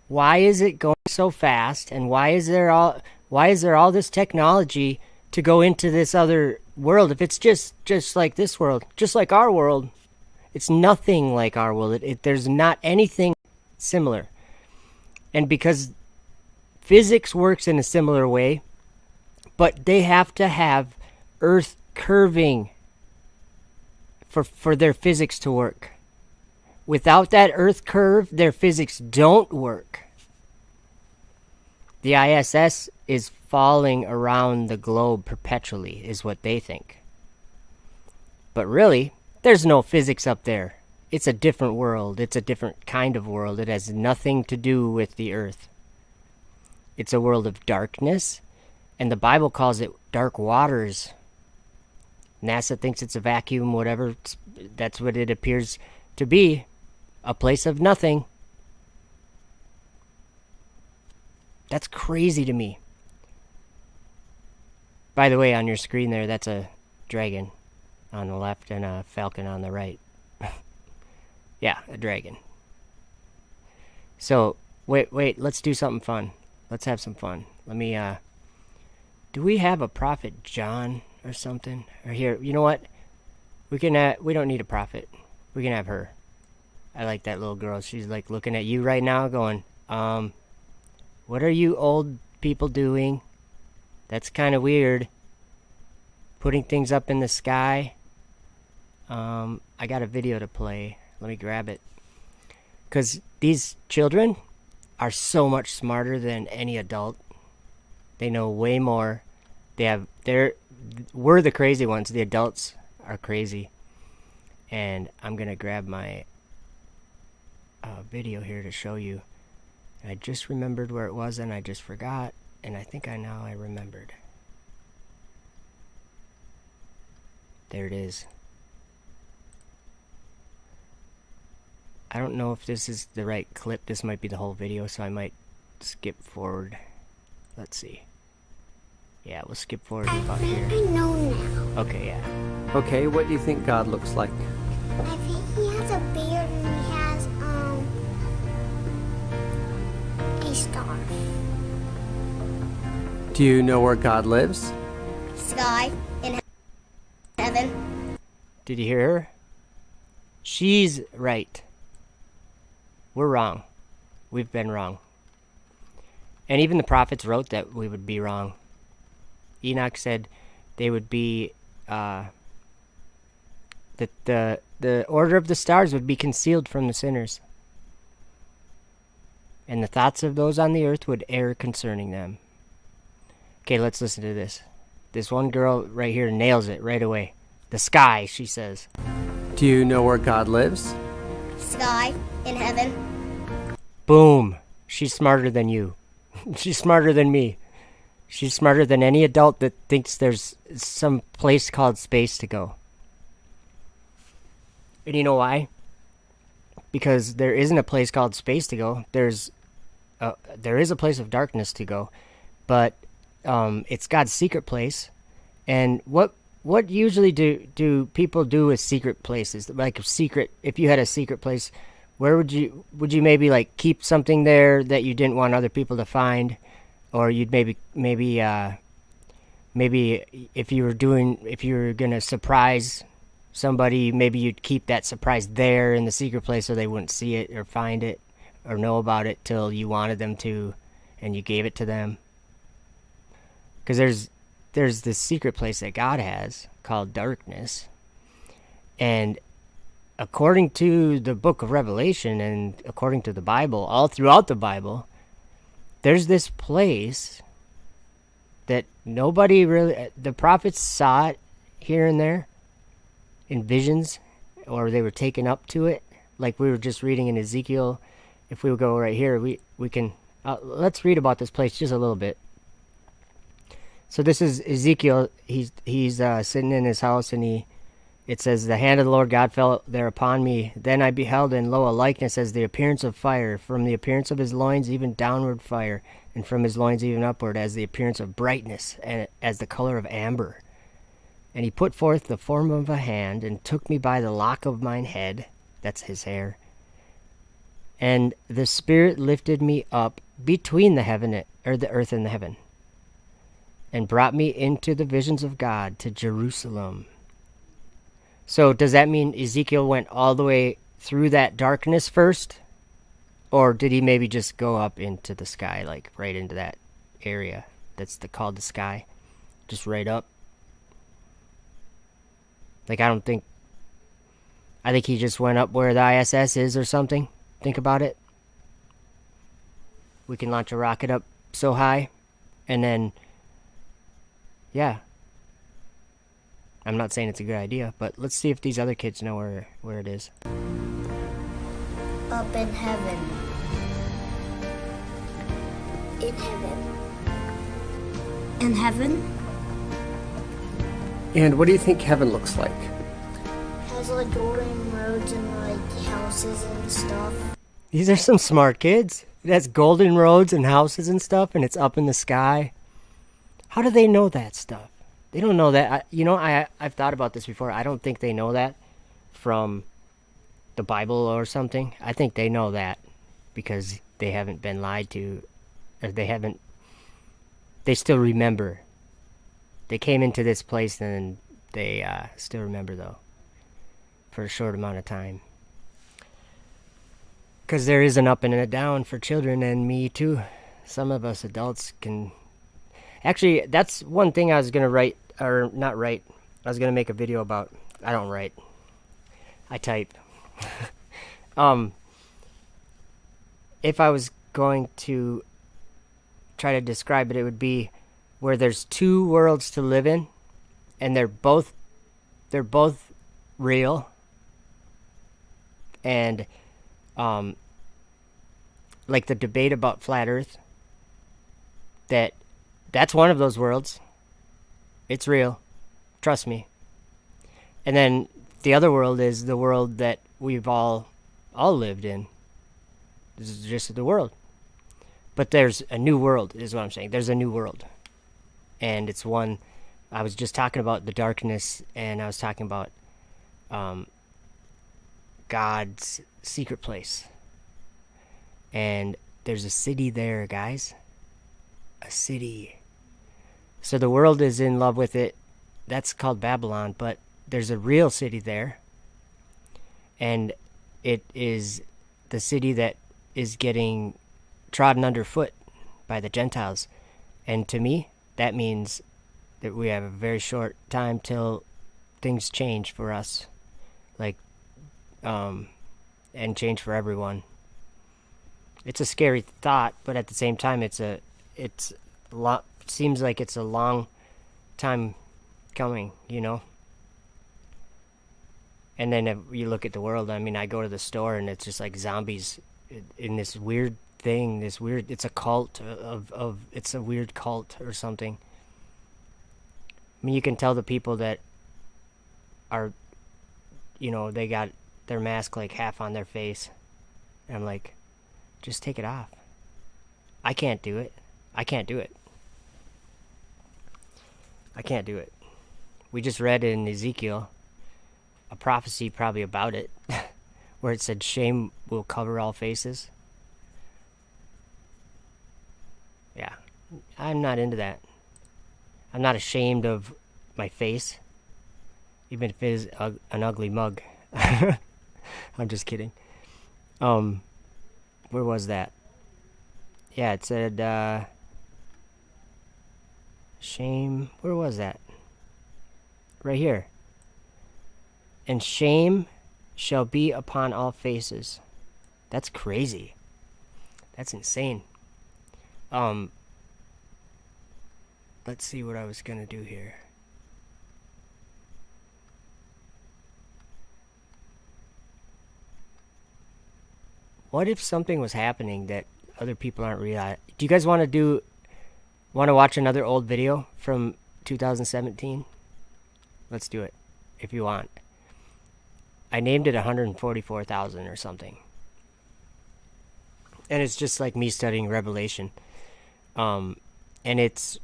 why is it going so fast, and why is there all this technology to go into this other world if it's just like this world, just like our world? It's nothing like our world. There's not anything similar. And because physics works in a similar way, but they have to have Earth curving for their physics to work. Without that Earth curve, their physics don't work. The ISS is falling around the globe perpetually, is what they think. But really, there's no physics up there. It's a different world. It's a different kind of world. It has nothing to do with the Earth. It's a world of darkness, and the Bible calls it dark waters. NASA thinks it's a vacuum, whatever. That's what it appears to be. A place of nothing. That's crazy to me. By the way, on your screen there, that's a dragon on the left and a falcon on the right. Yeah, a dragon. So, wait, let's do something fun. Let's have some fun. Let me, do we have a Prophet John or something? Or here, you know what? We don't need a prophet. We can have her. I like that little girl. She's like looking at you right now going, what are you old people doing? That's kind of weird. Putting things up in the sky. I got a video to play. Let me grab it. Because these children are so much smarter than any adult. They know way more. We're the crazy ones. The adults are crazy. And I'm going to grab my video here to show you. I just remembered where it was and I just forgot. And I think I remembered. There it is. I don't know if this is the right clip. This might be the whole video, so I might skip forward. Let's see. Yeah, we'll skip forward about here. I know now. Okay, yeah. Okay, what do you think God looks like? I think he has a beard and he has a star. Do you know where God lives? Sky in heaven. Did you hear her? She's right. We're wrong. We've been wrong. And even the prophets wrote that we would be wrong. Enoch said they would be, that the order of the stars would be concealed from the sinners. And the thoughts of those on the earth would err concerning them. Okay, let's listen to this. This one girl right here nails it right away. The sky, she says. Do you know where God lives? Sky in heaven. Boom. She's smarter than you. She's smarter than me. She's smarter than any adult that thinks there's some place called space to go. And you know why? Because there isn't a place called space to go. There is a place of darkness to go, but it's God's secret place. And what usually do people do with secret places? Like a secret, if you had a secret place, where would you maybe like keep something there that you didn't want other people to find, or you'd maybe if you were gonna surprise somebody, maybe you'd keep that surprise there in the secret place so they wouldn't see it or find it or know about it till you wanted them to, and you gave it to them. Because there's this secret place that God has called darkness, and according to the book of Revelation and according to the Bible, all throughout the Bible, there's this place that nobody really, the prophets saw it here and there in visions, or they were taken up to it, like we were just reading in Ezekiel. If we go right here, we can let's read about this place just a little bit. So this is Ezekiel. He's sitting in his house, and it says, "The hand of the Lord God fell there upon me. Then I beheld, and lo, a likeness as the appearance of fire, from the appearance of his loins even downward fire, and from his loins even upward, as the appearance of brightness, and as the color of amber. And he put forth the form of a hand, and took me by the lock of mine head," that's his hair, "and the Spirit lifted me up between the earth and the heaven, and brought me into the visions of God to Jerusalem." So does that mean Ezekiel went all the way through that darkness first? Or did he maybe just go up into the sky, like right into that area that's called the sky? Just right up? Like I think he just went up where the ISS is or something. Think about it. We can launch a rocket up so high, and then, yeah. I'm not saying it's a good idea, but let's see if these other kids know where it is. Up in heaven. In heaven. In heaven? And what do you think heaven looks like? Has like golden roads and like houses and stuff. These are some smart kids. It has golden roads and houses and stuff, and it's up in the sky. How do they know that stuff? They don't know that. I've thought about this before. I don't think they know that from the Bible or something. I think they know that because they haven't been lied to, or they still remember. They came into this place and they still remember, though. for a short amount of time. Because there is an up and a down for children and me too. Some of us adults can... Actually, that's one thing I was going to write, or not write. I was going to make a video about. I don't write. I type. If I was going to try to describe it, it would be where there's two worlds to live in, and they're both real. And like the debate about flat Earth, that's one of those worlds. It's real. Trust me. And then the other world is the world that we've all lived in. This is just the world. But there's a new world, is what I'm saying. There's a new world. And it's one... I was just talking about the darkness, and I was talking about God's secret place. And there's a city there, guys. A city. So the world is in love with it. That's called Babylon, but there's a real city there. And it is the city that is getting trodden underfoot by the Gentiles. And to me, that means that we have a very short time till things change for us. Like, and change for everyone. It's a scary thought, but at the same time, seems like it's a long time coming, you know? And then if you look at the world, I mean, I go to the store and it's just like zombies in this weird thing, it's a cult it's a weird cult or something. I mean, you can tell the people that are, you know, they got their mask like half on their face. And I'm like, just take it off. I can't do it. I can't do it. We just read in Ezekiel a prophecy probably about it where it said shame will cover all faces. Yeah, I'm not into that. I'm not ashamed of my face, even if it is an ugly mug. I'm just kidding. Where was that? Yeah, it said, shame. Where was that? Right here. And shame shall be upon all faces. That's crazy. That's insane. Let's see what I was gonna do here. What if something was happening that other people aren't realizing? Do you guys want to watch another old video from 2017? Let's do it, if you want. I named it 144,000 or something. And it's just like me studying Revelation. And it's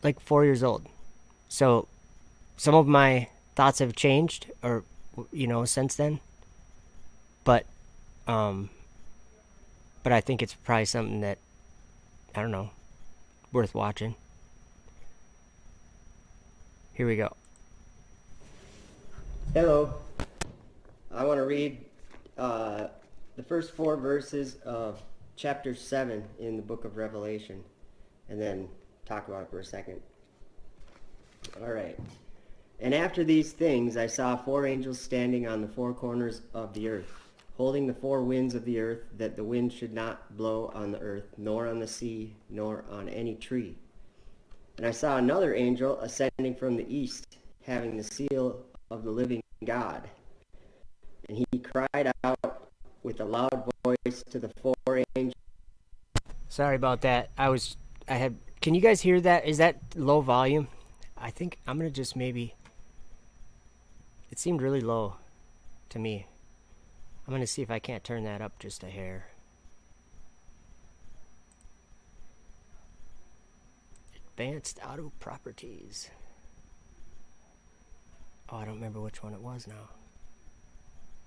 like 4 years old. So some of my thoughts have changed, or, you know, since then. But I think it's probably something that, I don't know, worth watching. Here we go. Hello. I want to read the first 4 verses of chapter 7 in the book of Revelation, and then talk about it for a second. All right. And after these things I saw 4 angels standing on the 4 corners of the earth, holding the 4 winds of the earth, that the wind should not blow on the earth, nor on the sea, nor on any tree. And I saw another angel ascending from the east, having the seal of the living God. And he cried out with a loud voice to the 4 angels. Sorry about that. Can you guys hear that? Is that low volume? I think I'm going to just maybe... It seemed really low to me. I'm going to see if I can't turn that up just a hair. Advanced auto properties. Oh, I don't remember which one it was now.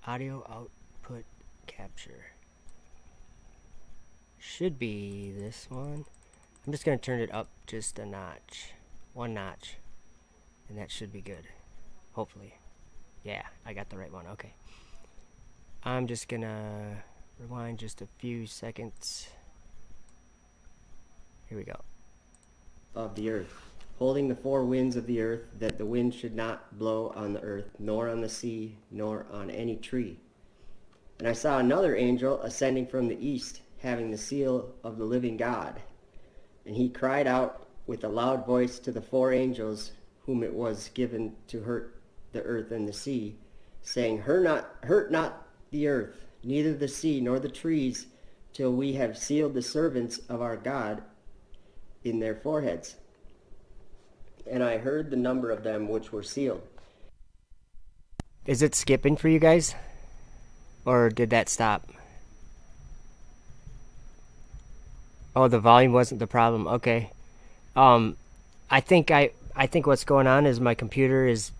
Audio output capture. Should be this one. I'm just going to turn it up just a notch. 1 notch. And that should be good. Hopefully. Yeah, I got the right one. Okay. I'm just gonna rewind just a few seconds. Here we go. Of the earth, holding the four winds of the earth, that the wind should not blow on the earth, nor on the sea, nor on any tree. And I saw another angel ascending from the east, having the seal of the living God. And he cried out with a loud voice to the four angels whom it was given to hurt the earth and the sea, saying, hurt not the earth, neither the sea nor the trees, till we have sealed the servants of our God in their foreheads. And I heard the number of them which were sealed. Is it skipping for you guys? Or did that stop? Oh, the volume wasn't the problem. Okay. I think what's going on is my computer is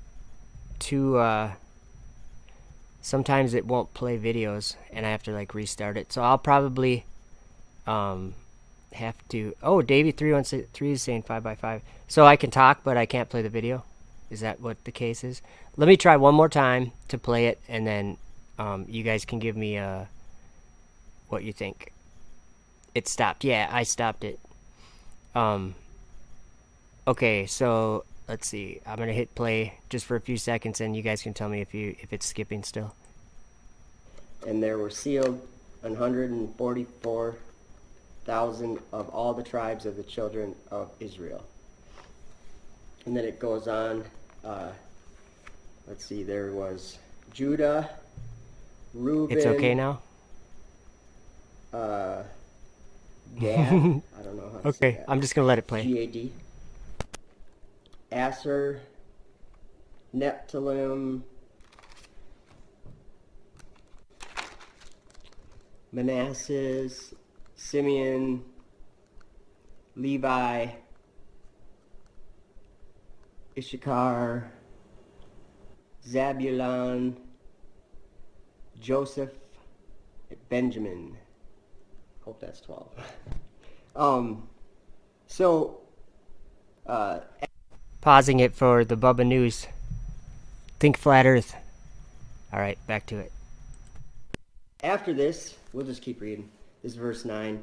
too sometimes it won't play videos and I have to like restart it. So I'll probably have to. Oh, Davey313 is saying 5x5. So I can talk but I can't play the video. Is that what the case is? Let me try one more time to play it, and then you guys can give me what you think. It stopped. Yeah, I stopped it. Okay, so let's see. I'm gonna hit play just for a few seconds, and you guys can tell me if it's skipping still. And there were sealed 144,000 of all the tribes of the children of Israel. And then it goes on. Let's see. There was Judah, Reuben. It's okay now. Gad. I don't know how to say that. I'm just gonna let it play. Gad. Asher, Nephilim, Manasseh, Simeon, Levi, Issachar, Zabulon, Joseph, Benjamin. Hope that's 12. Pausing it for the Bubba News. Think flat earth. Alright, back to it. After this, we'll just keep reading. This is verse 9.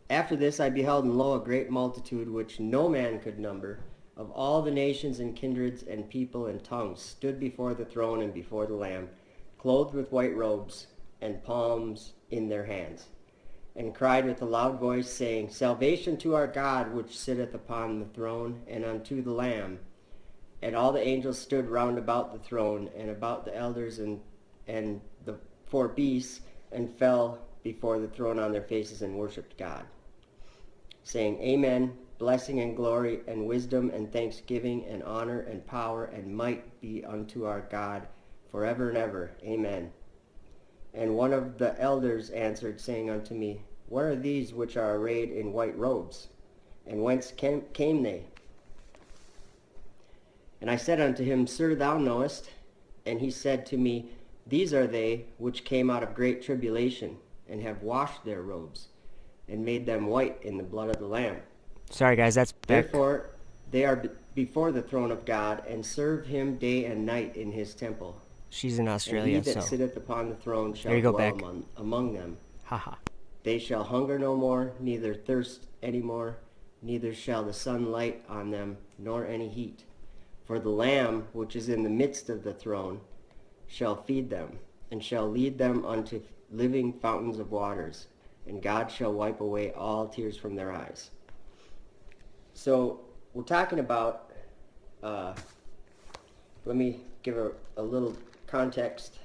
After this I beheld, and lo, a great multitude, which no man could number, of all the nations and kindreds and people and tongues, stood before the throne and before the Lamb, clothed with white robes, and palms in their hands, and cried with a loud voice, saying, Salvation to our God, which sitteth upon the throne, and unto the Lamb. And all the angels stood round about the throne, and about the elders and the four beasts, and fell before the throne on their faces, and worshipped God, saying, Amen. Blessing and glory and wisdom and thanksgiving and honor and power and might be unto our God forever and ever. Amen. And one of the elders answered, saying unto me, What are these which are arrayed in white robes? And whence came they? And I said unto him, Sir, thou knowest. And he said to me, These are they which came out of great tribulation, and have washed their robes, and made them white in the blood of the Lamb. Sorry guys, that's back. Therefore they are before the throne of God, and serve him day and night in his temple. She's in Australia, and he that sitteth upon the throne shall dwell among them. Haha. They shall hunger no more, neither thirst any more, neither shall the sun light on them, nor any heat. For the Lamb, which is in the midst of the throne, shall feed them, and shall lead them unto living fountains of waters, and God shall wipe away all tears from their eyes. So we're talking about, let me give a little context.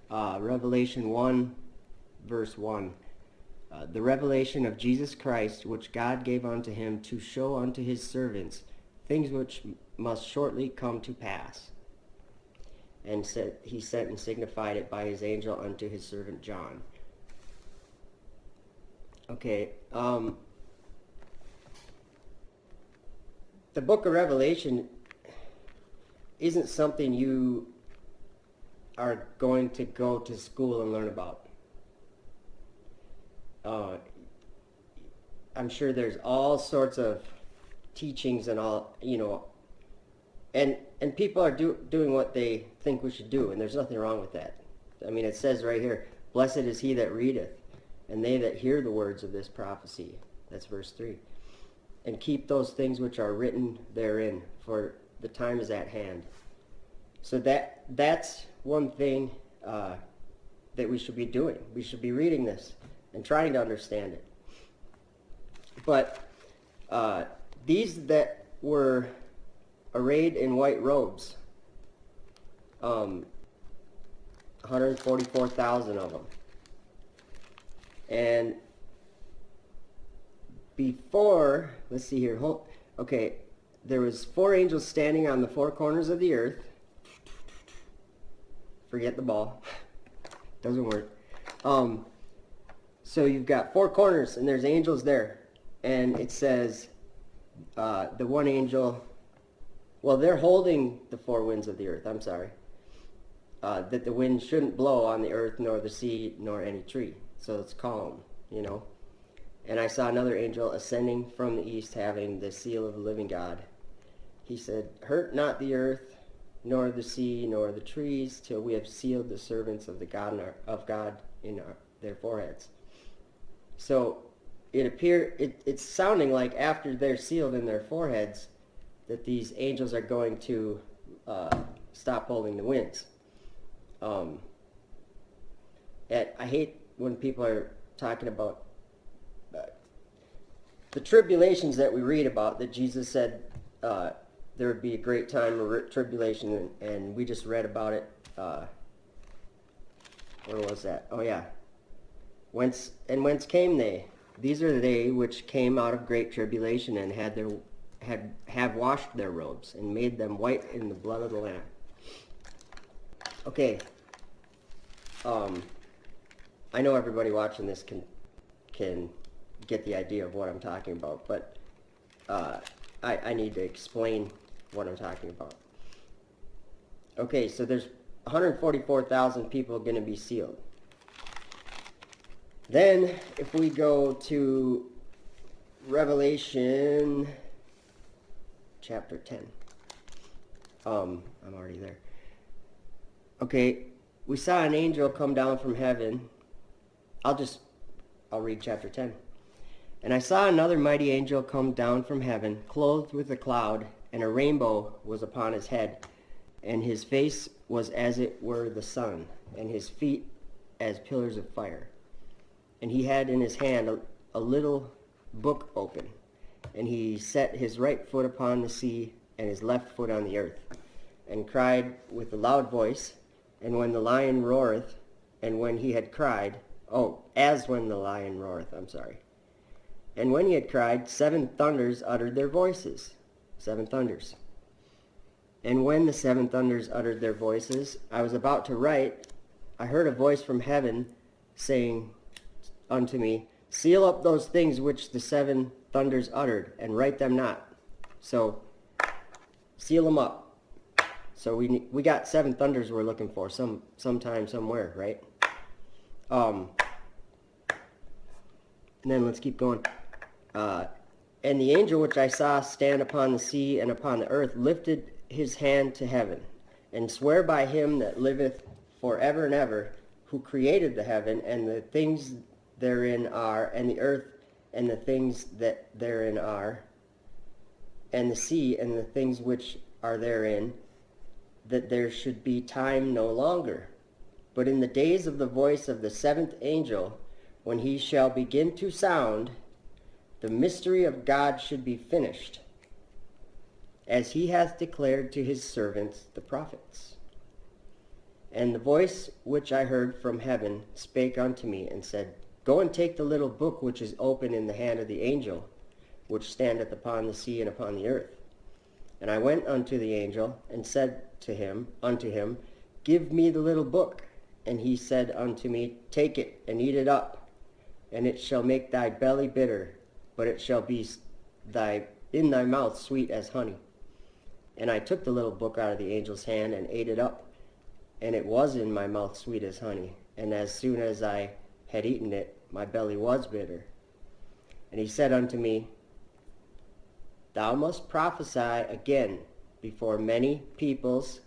Revelation 1, verse 1. The revelation of Jesus Christ, which God gave unto him to show unto his servants things which must shortly come to pass. And said, he sent and signified it by his angel unto his servant John. Okay, the book of Revelation isn't something you are going to go to school and learn about. I'm sure there's all sorts of teachings and all, and people are doing what they think we should do, and there's nothing wrong with that. I mean, it says right here, blessed is he that readeth, and they that hear the words of this prophecy. That's verse 3. And keep those things which are written therein, for the time is at hand. So that's one thing that we should be doing. We should be reading this and trying to understand it. But these that were arrayed in white robes, 144,000 of them. And before, let's see here, okay, there was 4 angels standing on the 4 corners of the earth. Forget the ball. Doesn't work. So you've got 4 corners, and there's angels there. And it says, the one angel, well, they're holding the 4 winds of the earth, I'm sorry. That the wind shouldn't blow on the earth, nor the sea, nor any tree. So it's calm, you know. And I saw another angel ascending from the east, having the seal of the living God. He said, hurt not the earth, nor the sea, nor the trees, till we have sealed the servants of God in their foreheads. So it's sounding like after they're sealed in their foreheads, that these angels are going to stop holding the winds. I hate when people are talking about the tribulations that we read about, that Jesus said there would be a great time of tribulation, and we just read about it. Where was that? Oh yeah. Whence came they? These are they which came out of great tribulation, and have washed their robes, and made them white in the blood of the Lamb. Okay. I know everybody watching this can get the idea of what I'm talking about, but I need to explain what I'm talking about. Okay, so there's 144,000 people going to be sealed. Then, if we go to Revelation chapter 10. I'm already there. Okay, we saw an angel come down from heaven. I'll read chapter 10. And I saw another mighty angel come down from heaven, clothed with a cloud, and a rainbow was upon his head. And his face was as it were the sun, and his feet as pillars of fire. And he had in his hand a little book open. And he set his right foot upon the sea, and his left foot on the earth, and cried with a loud voice. And when the lion roareth, and when he had cried, as when the lion roareth, And when he had cried, 7 thunders uttered their voices. 7 thunders. And when the 7 thunders uttered their voices, I was about to write, I heard a voice from heaven saying unto me, seal up those things which the 7 thunders uttered, and write them not. So, seal them up. So we got 7 thunders we're looking for, sometime, somewhere, right? And then let's keep going. And the angel which I saw stand upon the sea and upon the earth lifted his hand to heaven, and sware by him that liveth forever and ever, who created the heaven and the things therein are, and the earth and the things that therein are, and the sea and the things which are therein, that there should be time no longer. But in the days of the voice of the 7th angel, when he shall begin to sound, the mystery of God should be finished, as he hath declared to his servants the prophets. And the voice which I heard from heaven spake unto me, and said, Go and take the little book which is open in the hand of the angel, which standeth upon the sea and upon the earth. And I went unto the angel, and said unto him, Give me the little book. And he said unto me, Take it, and eat it up, and it shall make thy belly bitter, but it shall be in thy mouth sweet as honey. And I took the little book out of the angel's hand, and ate it up, and it was in my mouth sweet as honey. And as soon as I had eaten it, my belly was bitter. And he said unto me, Thou must prophesy again before many peoples,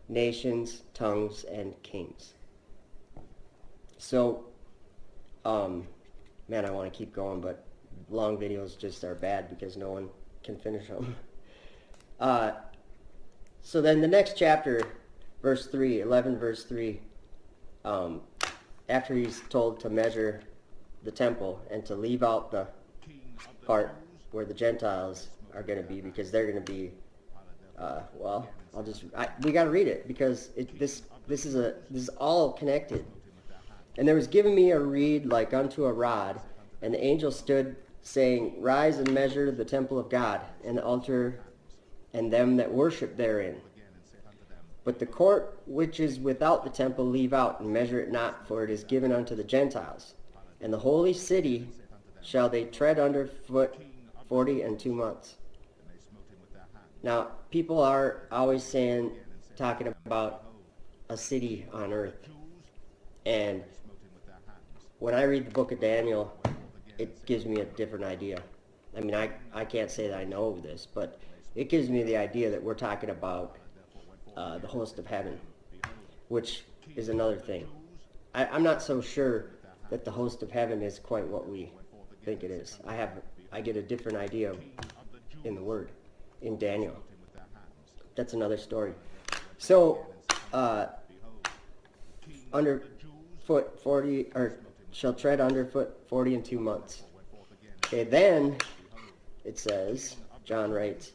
nations, tongues, and kings. So, man, I want to keep going, but long videos just are bad because no one can finish them. So then the next chapter, verse 3, 11 verse 3, after he's told to measure the temple and to leave out the part where the Gentiles are going to be, because they're going to be, we got to read it because this is all connected. And there was given me a reed like unto a rod, and the angel stood, saying, Rise and measure the temple of God, and the altar, and them that worship therein. But the court which is without the temple leave out, and measure it not, for it is given unto the Gentiles. And the holy city shall they tread under foot 42 months. Now, people are always talking about a city on earth. And when I read the book of Daniel, it gives me a different idea. I mean, I can't say that I know this, but it gives me the idea that we're talking about the host of heaven, which is another thing. I'm not so sure that the host of heaven is quite what we think it is. I get a different idea in the Word, in Daniel. That's another story. So, underfoot 40, or shall tread underfoot 42 months. Okay, then it says, John writes,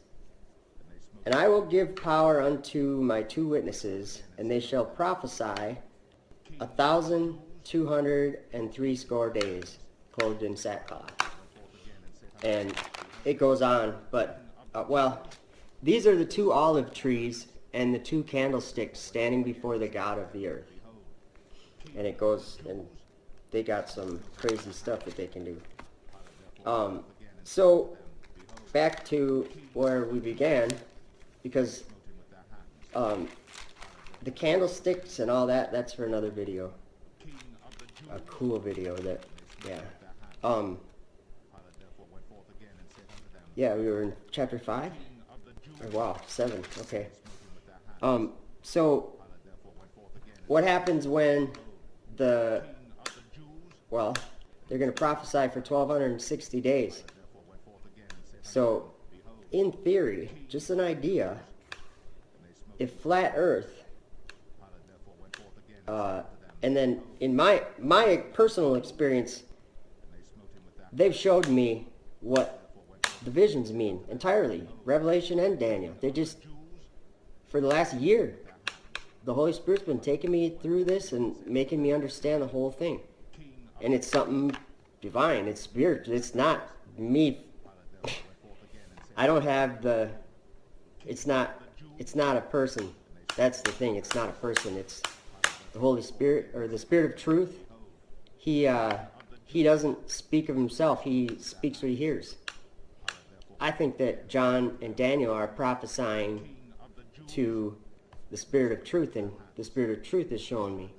And I will give power unto my 2 witnesses, and they shall prophesy 1,260 days, clothed in sackcloth. And it goes on, but, these are the 2 olive trees and the 2 candlesticks standing before the God of the earth. And it goes, and they got some crazy stuff that they can do. So, back to where we began, because the candlesticks and all that, that's for another video. A cool video that, yeah. Yeah, we were in chapter 5? Wow, 7, okay. So, what happens when they're going to prophesy for 1,260 days. So, in theory, just an idea, if flat Earth, and then in my personal experience, they've showed me what the visions mean entirely, Revelation and Daniel. They just, for the last year, the Holy Spirit's been taking me through this and making me understand the whole thing. And it's something divine, it's spiritual, it's not me. I don't have it's not a person. That's the thing, it's not a person, it's the Holy Spirit, or the Spirit of truth. He doesn't speak of himself, he speaks what he hears. I think that John and Daniel are prophesying to the Spirit of truth, and the Spirit of truth is showing me.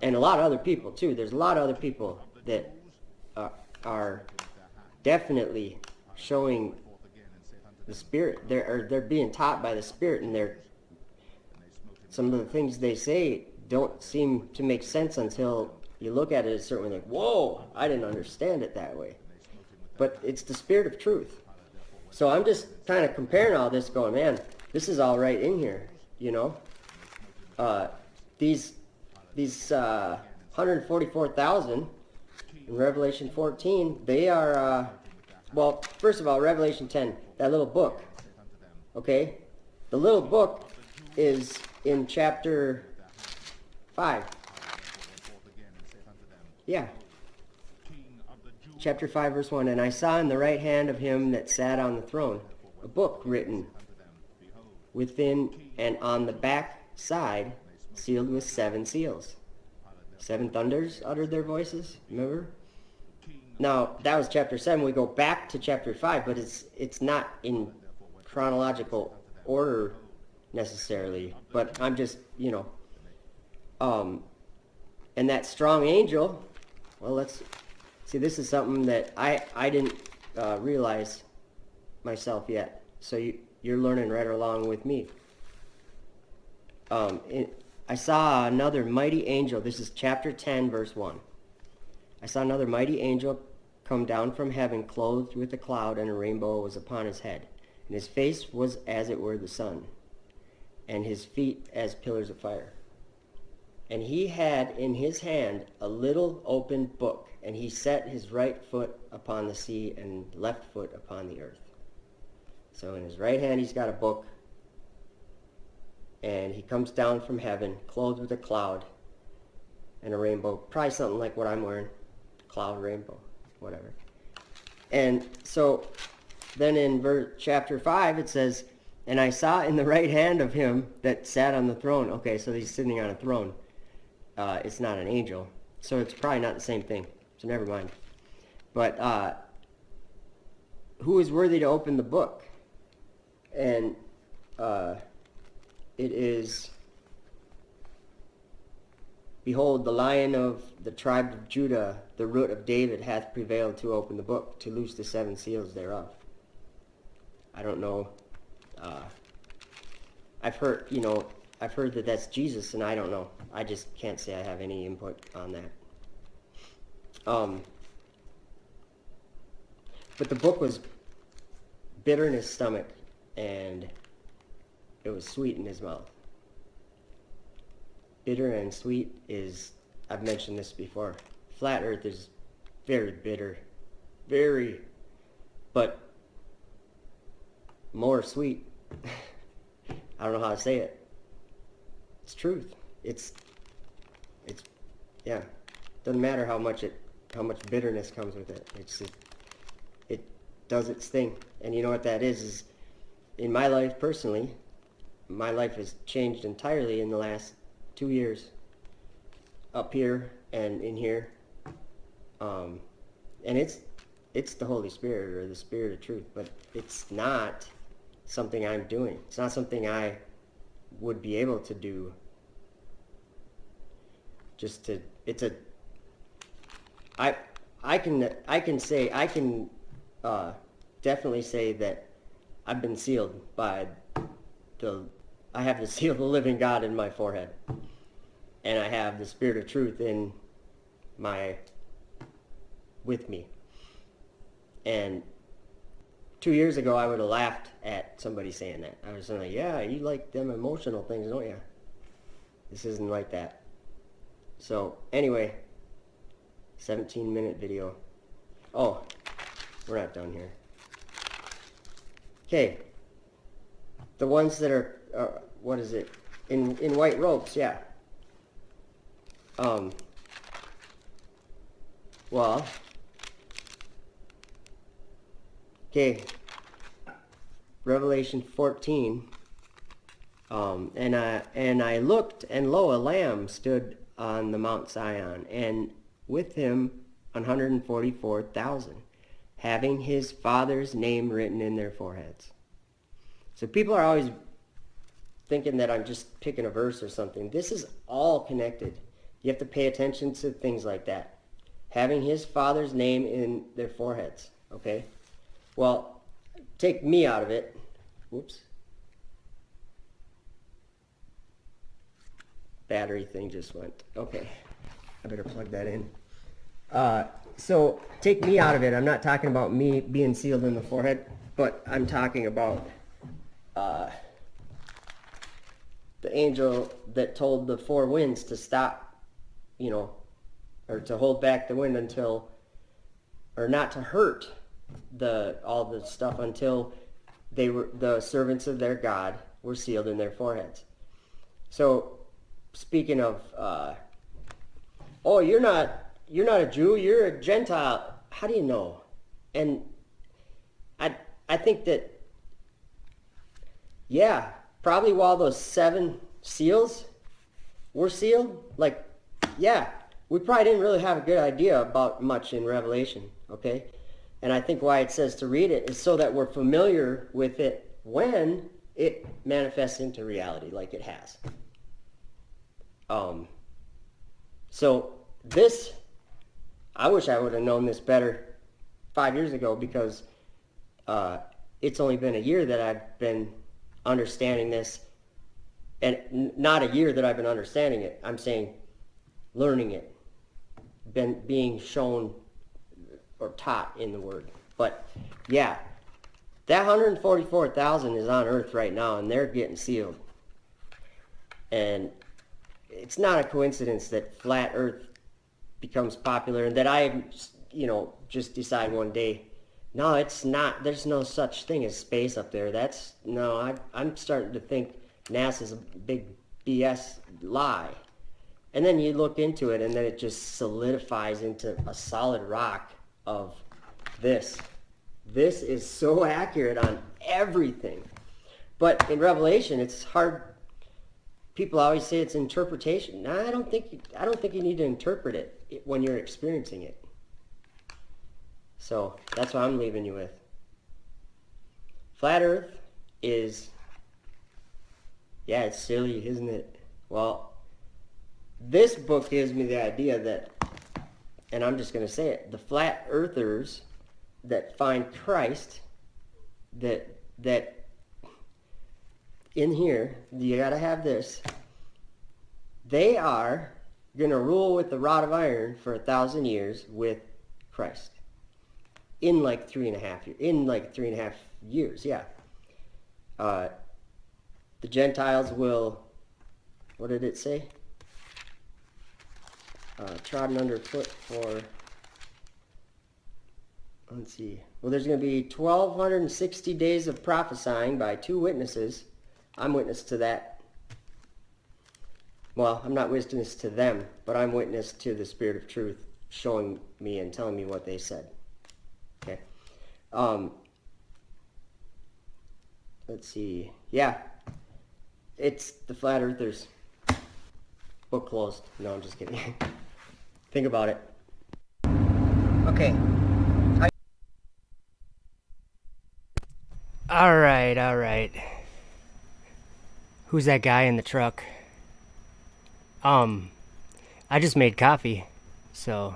And a lot of other people too. There's a lot of other people that are definitely showing the Spirit. They're being taught by the Spirit, and some of the things they say don't seem to make sense until you look at it a certain way, like, whoa, I didn't understand it that way. But it's the Spirit of truth. So I'm just kind of comparing all this, going, man, this is all right in here, you know. These 144,000 in Revelation 14, they are, first of all, Revelation 10, that little book, okay? The little book is in chapter 5. Yeah. Chapter 5, verse 1, And I saw in the right hand of him that sat on the throne a book written within and on the back side, sealed with 7 seals. 7 thunders uttered their voices, remember? Now, that was chapter 7. We go back to chapter 5, but it's not in chronological order necessarily. But I'm just, and that strong angel, let's see, this is something that I didn't realize myself yet. So you're learning right along with me. I saw another mighty angel. This is chapter 10, verse 1. I saw another mighty angel come down from heaven, clothed with a cloud, and a rainbow was upon his head. And his face was as it were the sun, and his feet as pillars of fire. And he had in his hand a little open book, and he set his right foot upon the sea and left foot upon the earth. So in his right hand he's got a book, and he comes down from heaven, clothed with a cloud and a rainbow, probably something like what I'm wearing, cloud, rainbow, whatever. And so then in chapter 5 it says, and I saw in the right hand of him that sat on the throne. Okay, so he's sitting on a throne. It's not an angel, so it's probably not the same thing, so never mind. But who is worthy to open the book? And it is, behold, the Lion of the tribe of Judah, the root of David, hath prevailed to open the book, to loose the 7 seals thereof. I don't know. I've heard that that's Jesus, and I don't know. I just can't say I have any input on that. But the book was bitter in his stomach, and it was sweet in his mouth. Bitter and sweet is, I've mentioned this before. Flat Earth is very bitter, but more sweet. I don't know how to say it. It's truth. It's yeah. Doesn't matter how much bitterness comes with it. It does its thing. And you know what that is in my life personally, my life has changed entirely in the last 2 years. Up here and in here. And it's the Holy Spirit, or the Spirit of truth, but it's not something I'm doing. It's not something I would be able to do. I can definitely say that I've been sealed by I have the seal of the living God in my forehead, and I have the Spirit of truth with me. And 2 years ago, I would have laughed at somebody saying that. I was like, yeah, you like them emotional things, don't you? This isn't like that. So, anyway, 17-minute video. Oh, we're not done here. Okay. The ones that are, what is it? In white robes, yeah. Well, okay, Revelation 14, and I looked, and lo, a lamb stood on the Mount Zion, and with him 144,000, having his Father's name written in their foreheads. So people are always thinking that I'm just picking a verse or something. This is all connected. You have to pay attention to things like that. Having his Father's name in their foreheads, okay? Well, take me out of it. Whoops. Battery thing just went. Okay. I better plug that in. So take me out of it. I'm not talking about me being sealed in the forehead, but I'm talking about the angel that told the 4 winds to stop, or to hold back the wind until, or not to hurt all the stuff until the servants of their God were sealed in their foreheads. So speaking of, you're not a Jew, you're a Gentile. How do you know? And I think that, yeah, probably while those 7 seals were sealed, we probably didn't really have a good idea about much in Revelation, okay? And I think why it says to read it is so that we're familiar with it when it manifests into reality like it has. So this, I wish I would have known this better 5 years ago, because it's only been a year that I've been understanding this, and not a year that I've been understanding it. I'm saying learning it, being shown or taught in the Word. But yeah, that 144,000 is on Earth right now, and they're getting sealed. And it's not a coincidence that flat Earth becomes popular, and that I, just decide one day, no, it's not. There's no such thing as space up there. I'm starting to think NASA's a big BS lie. And then you look into it, and then it just solidifies into a solid rock of this. This is so accurate on everything. But in Revelation, it's hard. People always say it's interpretation. No, I don't think you need to interpret it when you're experiencing it. So that's what I'm leaving you with. Flat Earth is, it's silly, isn't it? Well, this book gives me the idea that, and I'm just going to say it, the flat earthers that find Christ, that in here, you got to have this, they are going to rule with the rod of iron for 1,000 years with Christ. In like 3.5 years, yeah. The Gentiles will, what did it say? Trodden underfoot for, let's see. Well, there's going to be 1,260 days of prophesying by 2 witnesses. I'm witness to that. Well, I'm not witness to them, but I'm witness to the Spirit of Truth showing me and telling me what they said. Okay. Let's see. Yeah. It's the Flat Earthers. Book closed. No, I'm just kidding. Think about it. Okay. All right. Who's that guy in the truck? I just made coffee, so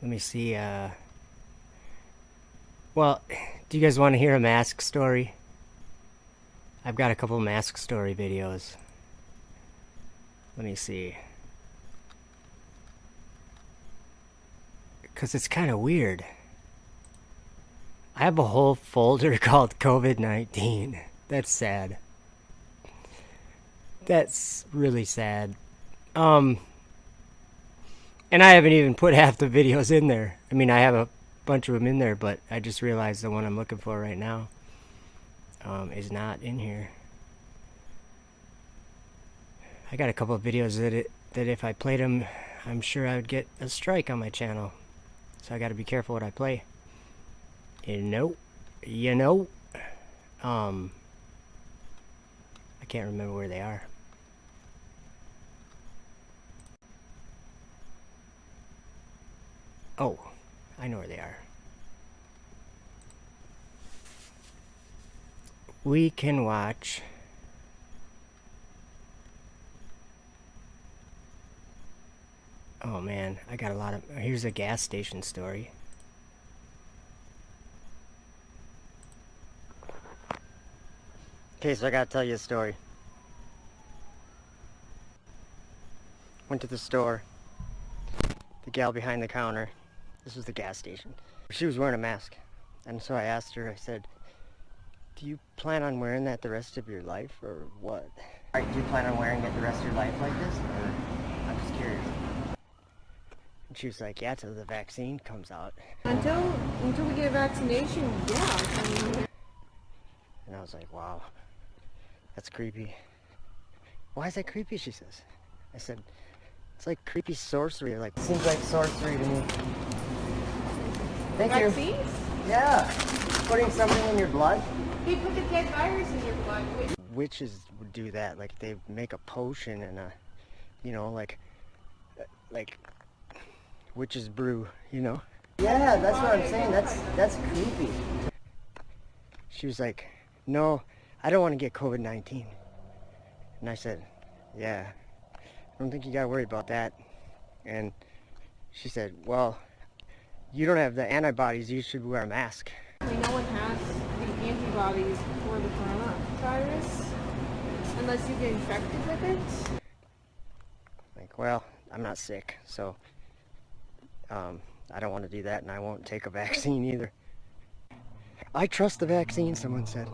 let me see. Well, do you guys want to hear a mask story? I've got a couple mask story videos. Let me see. Because it's kind of weird. I have a whole folder called COVID-19. That's sad. That's really sad. And I haven't even put half the videos in there. I mean, I have a bunch of them in there, but I just realized the one I'm looking for right now is not in here. I got a couple of videos that if I played them, I'm sure I would get a strike on my channel. So I got to be careful what I play. I can't remember where they are. Oh, I know where they are. We can watch oh man, I got a lot of, here's a gas station story. Okay, so I gotta tell you a story. Went to the store. The gal behind the counter, this was the gas station. She was wearing a mask. And so I asked her, I said, do you plan on wearing that the rest of your life or what? Do you plan on wearing it the rest of your life like this? Or I'm just curious. And she was like, yeah, till the vaccine comes out. Until we get a vaccination, yeah. And I was like, wow, that's creepy. Why is that creepy, she says. I said, it's like creepy sorcery. Like, seems like sorcery to me. Thank you. Vaccines? Yeah. Putting something in your blood. They put the dead virus in your blood. Witches would do that. Like, they make a potion and a, you know, like witch's brew, you know? Yeah, that's what I'm saying. That's creepy. She was like, no, I don't want to get COVID-19. And I said, yeah, I don't think you gotta worry about that. And she said, well, you don't have the antibodies, you should wear a mask. I mean, no one has the antibodies for the coronavirus unless you get infected with it. Like, well, I'm not sick, so I don't want to do that, and I won't take a vaccine either. I trust the vaccine, someone said.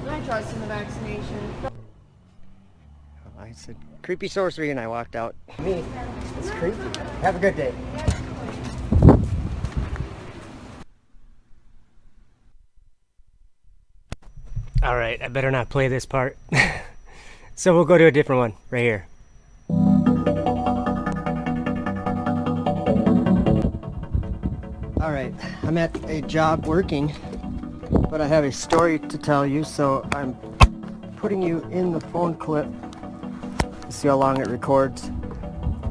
I trust in the vaccination. I said, creepy sorcery, and I walked out. Me, it's creepy. Have a good day. All right, I better not play this part. So we'll go to a different one right here. All right, I'm at a job working, but I have a story to tell you, so I'm putting you in the phone clip to see how long it records.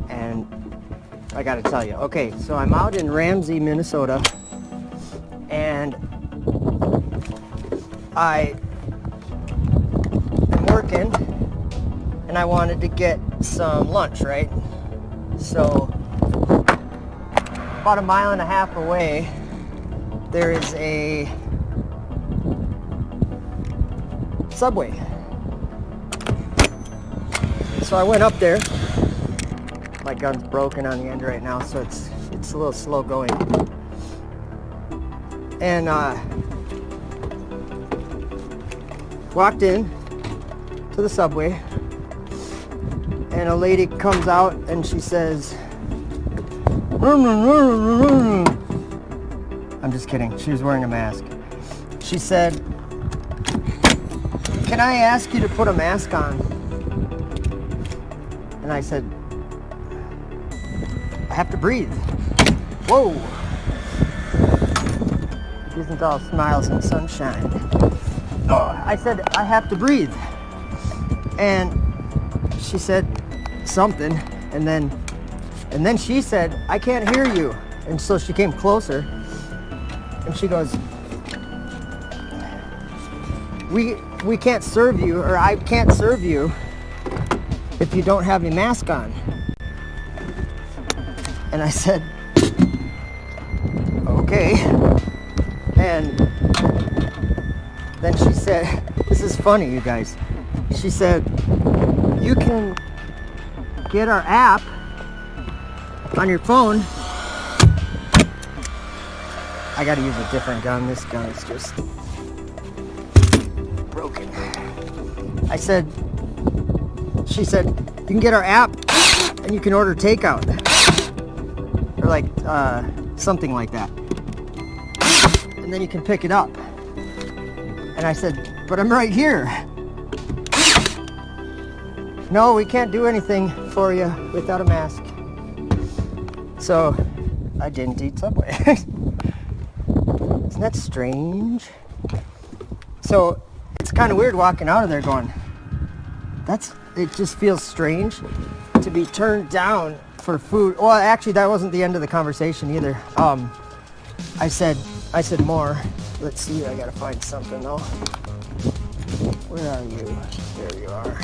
And I gotta tell you, okay, so I'm out in Ramsey, Minnesota, and I am working, and I wanted to get some lunch, right? So about 1.5 miles away, there is a Subway. So I went up there. My gun's broken on the end right now, so it's a little slow going. And walked in to the Subway, and a lady comes out and she says, I'm just kidding, she was wearing a mask. She said, can I ask you to put a mask on? And I said, I have to breathe. Whoa. It isn't all smiles and sunshine. I said, I have to breathe. And she said something, and then she said, I can't hear you. And so she came closer, and she goes, we can't serve you, or I can't serve you if you don't have your mask on. And I said, okay. And then she said, this is funny, you guys. She said, you can get our app on your phone. I gotta use a different gun. This gun is just broken. She said, you can get our app and you can order takeout. Or like, something like that. And then you can pick it up. And I said, but I'm right here. No, we can't do anything for you without a mask. So, I didn't eat Subway. Isn't that strange? So, it's kind of weird walking out of there going, it just feels strange to be turned down for food. Well, actually, that wasn't the end of the conversation either. I said more. Let's see, I gotta find something though. Where are you? There you are.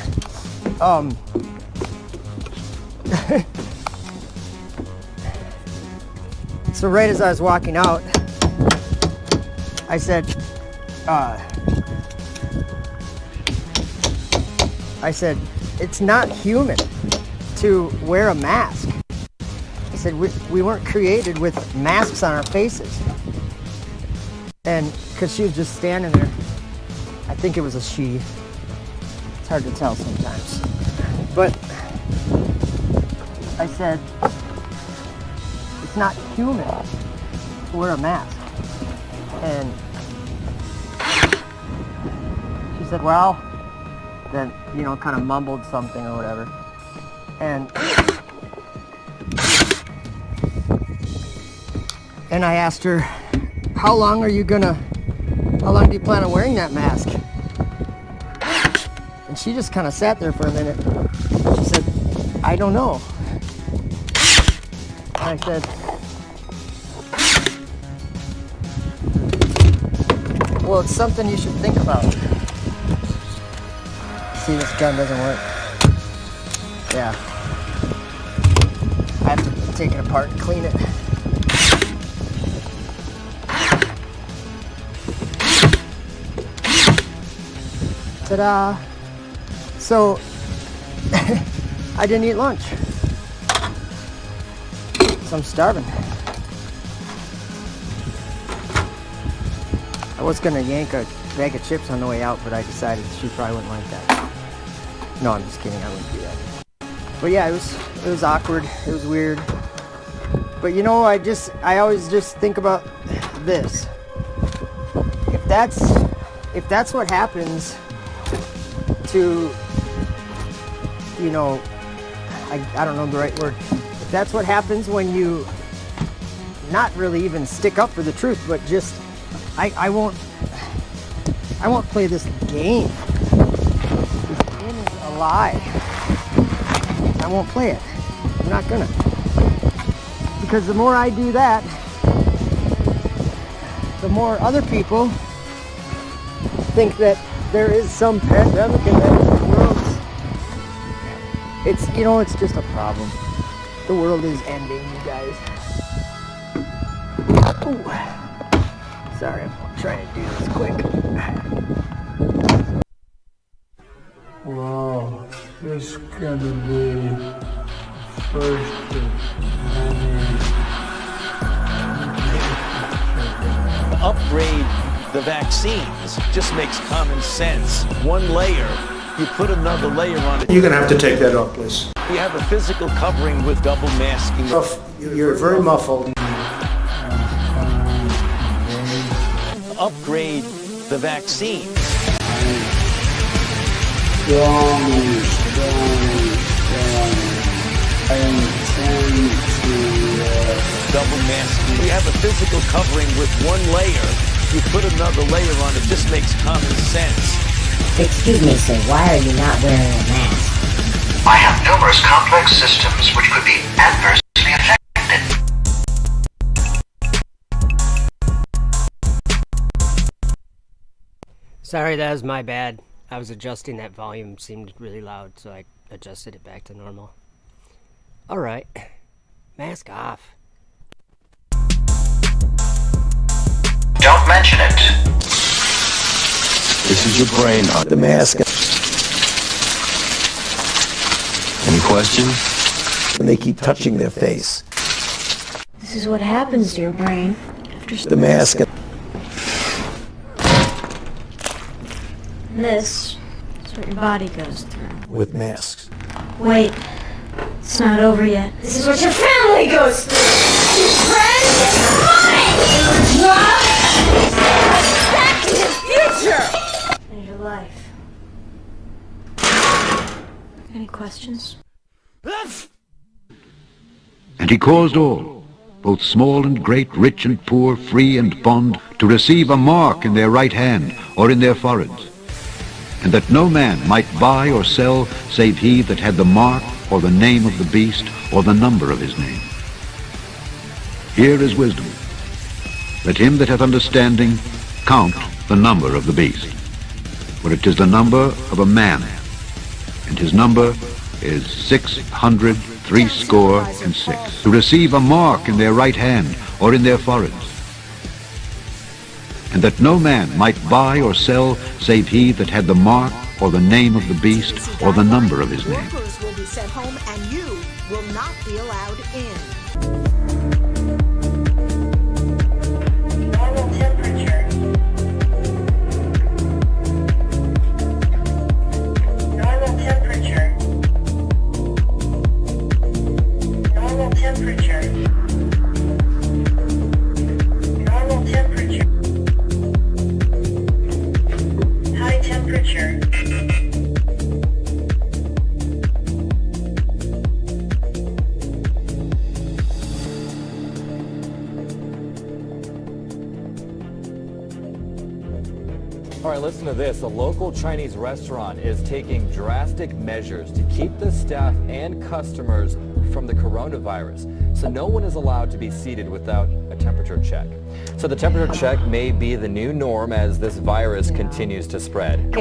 So right as I was walking out, I said, it's not human to wear a mask. I said, we weren't created with masks on our faces. And because she was just standing there, I think it was a she. It's hard to tell sometimes. But I said, it's not human to wear a mask. And she said, well, then, kind of mumbled something or whatever. And I asked her, how long do you plan on wearing that mask? And she just kind of sat there for a minute. She said, I don't know. And I said, well, it's something you should think about. See, this gun doesn't work. Yeah. I have to take it apart and clean it. Ta-da! So, I didn't eat lunch. So I'm starving. I was gonna yank a bag of chips on the way out, but I decided she probably wouldn't like that. No, I'm just kidding, I wouldn't do that. But yeah, it was awkward, it was weird. But you know, I always just think about this. If that's what happens to, you know, I don't know the right word. If that's what happens when you not really even stick up for the truth, but just I won't play this game. This game is a lie. I won't play it. I'm not gonna. Because the more I do that, the more other people think that there is some pandemic and that the world's, it's just a problem. The world is ending, you guys. Ooh. Sorry, I'm trying to do this quick. Wow, this is gonna be first of many. Upgrade the vaccines just makes common sense. One layer, you put another layer on it. You're gonna have to take that off, please. You have a physical covering with double masking. You're very muffled. Upgrade the vaccine. Double masking. You have a physical covering with one layer. You put another layer on it. Just makes common sense. Excuse me, sir. Why are you not wearing a mask? I have numerous complex systems which could be adversely affected. Sorry, that was my bad. I was adjusting that volume, it seemed really loud, so I adjusted it back to normal. Alright, mask off. Don't mention it. This is your brain on the mask. Any questions? And they keep touching their face. This is what happens to your brain after The mask. This is what your body goes through. With masks. Wait, it's not over yet. This is what your family goes through. Your friends and money. Back to the future. And your life. Any questions? And he caused all, both small and great, rich and poor, free and bond, to receive a mark in their right hand or in their foreheads, and that no man might buy or sell save he that had the mark or the name of the beast or the number of his name. Here is wisdom. Let him that hath understanding count the number of the beast, for it is the number of a man, and his number is 666, to receive a mark in their right hand or in their foreheads, and that no man might buy or sell save he that had the mark or the name of the beast or the number of his name. Workers will be sent home and you will not be allowed in. Normal temperature. Normal temperature. Normal temperature. Normal temperature. High temperature. All right, listen to this. A local Chinese restaurant is taking drastic measures to keep the staff and customers from the coronavirus. So no one is allowed to be seated without a temperature check. So the temperature check may be the new norm as this virus continues to spread.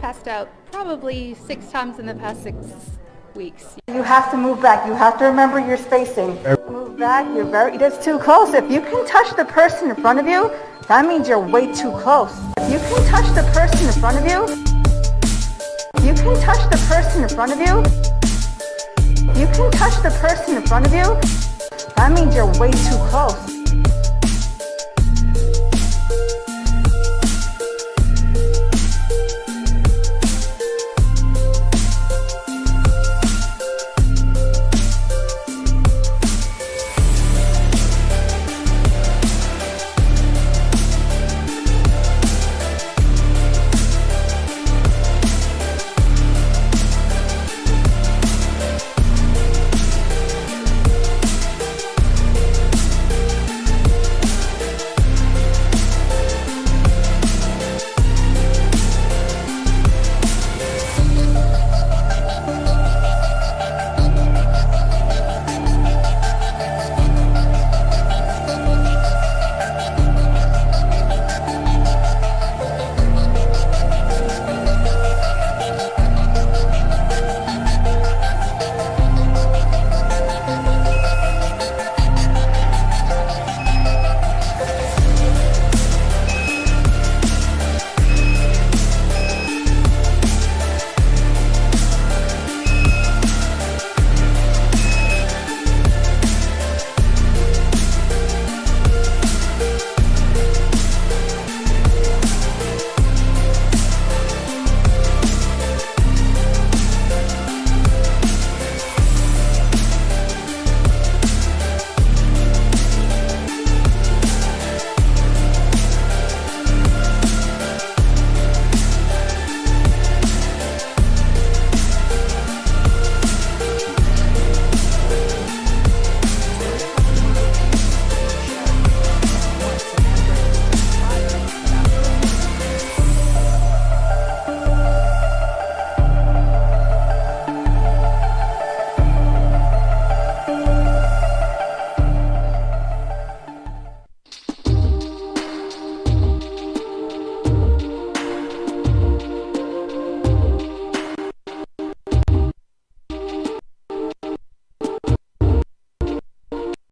passed out probably 6 times in the past 6 weeks. You have to move back. You have to remember your spacing. Move back. That's too close. If you can touch the person in front of you, that means you're way too close. If you can touch the person in front of you, you can touch the person in front of you, you can touch the person in front of you, that means you're way too close.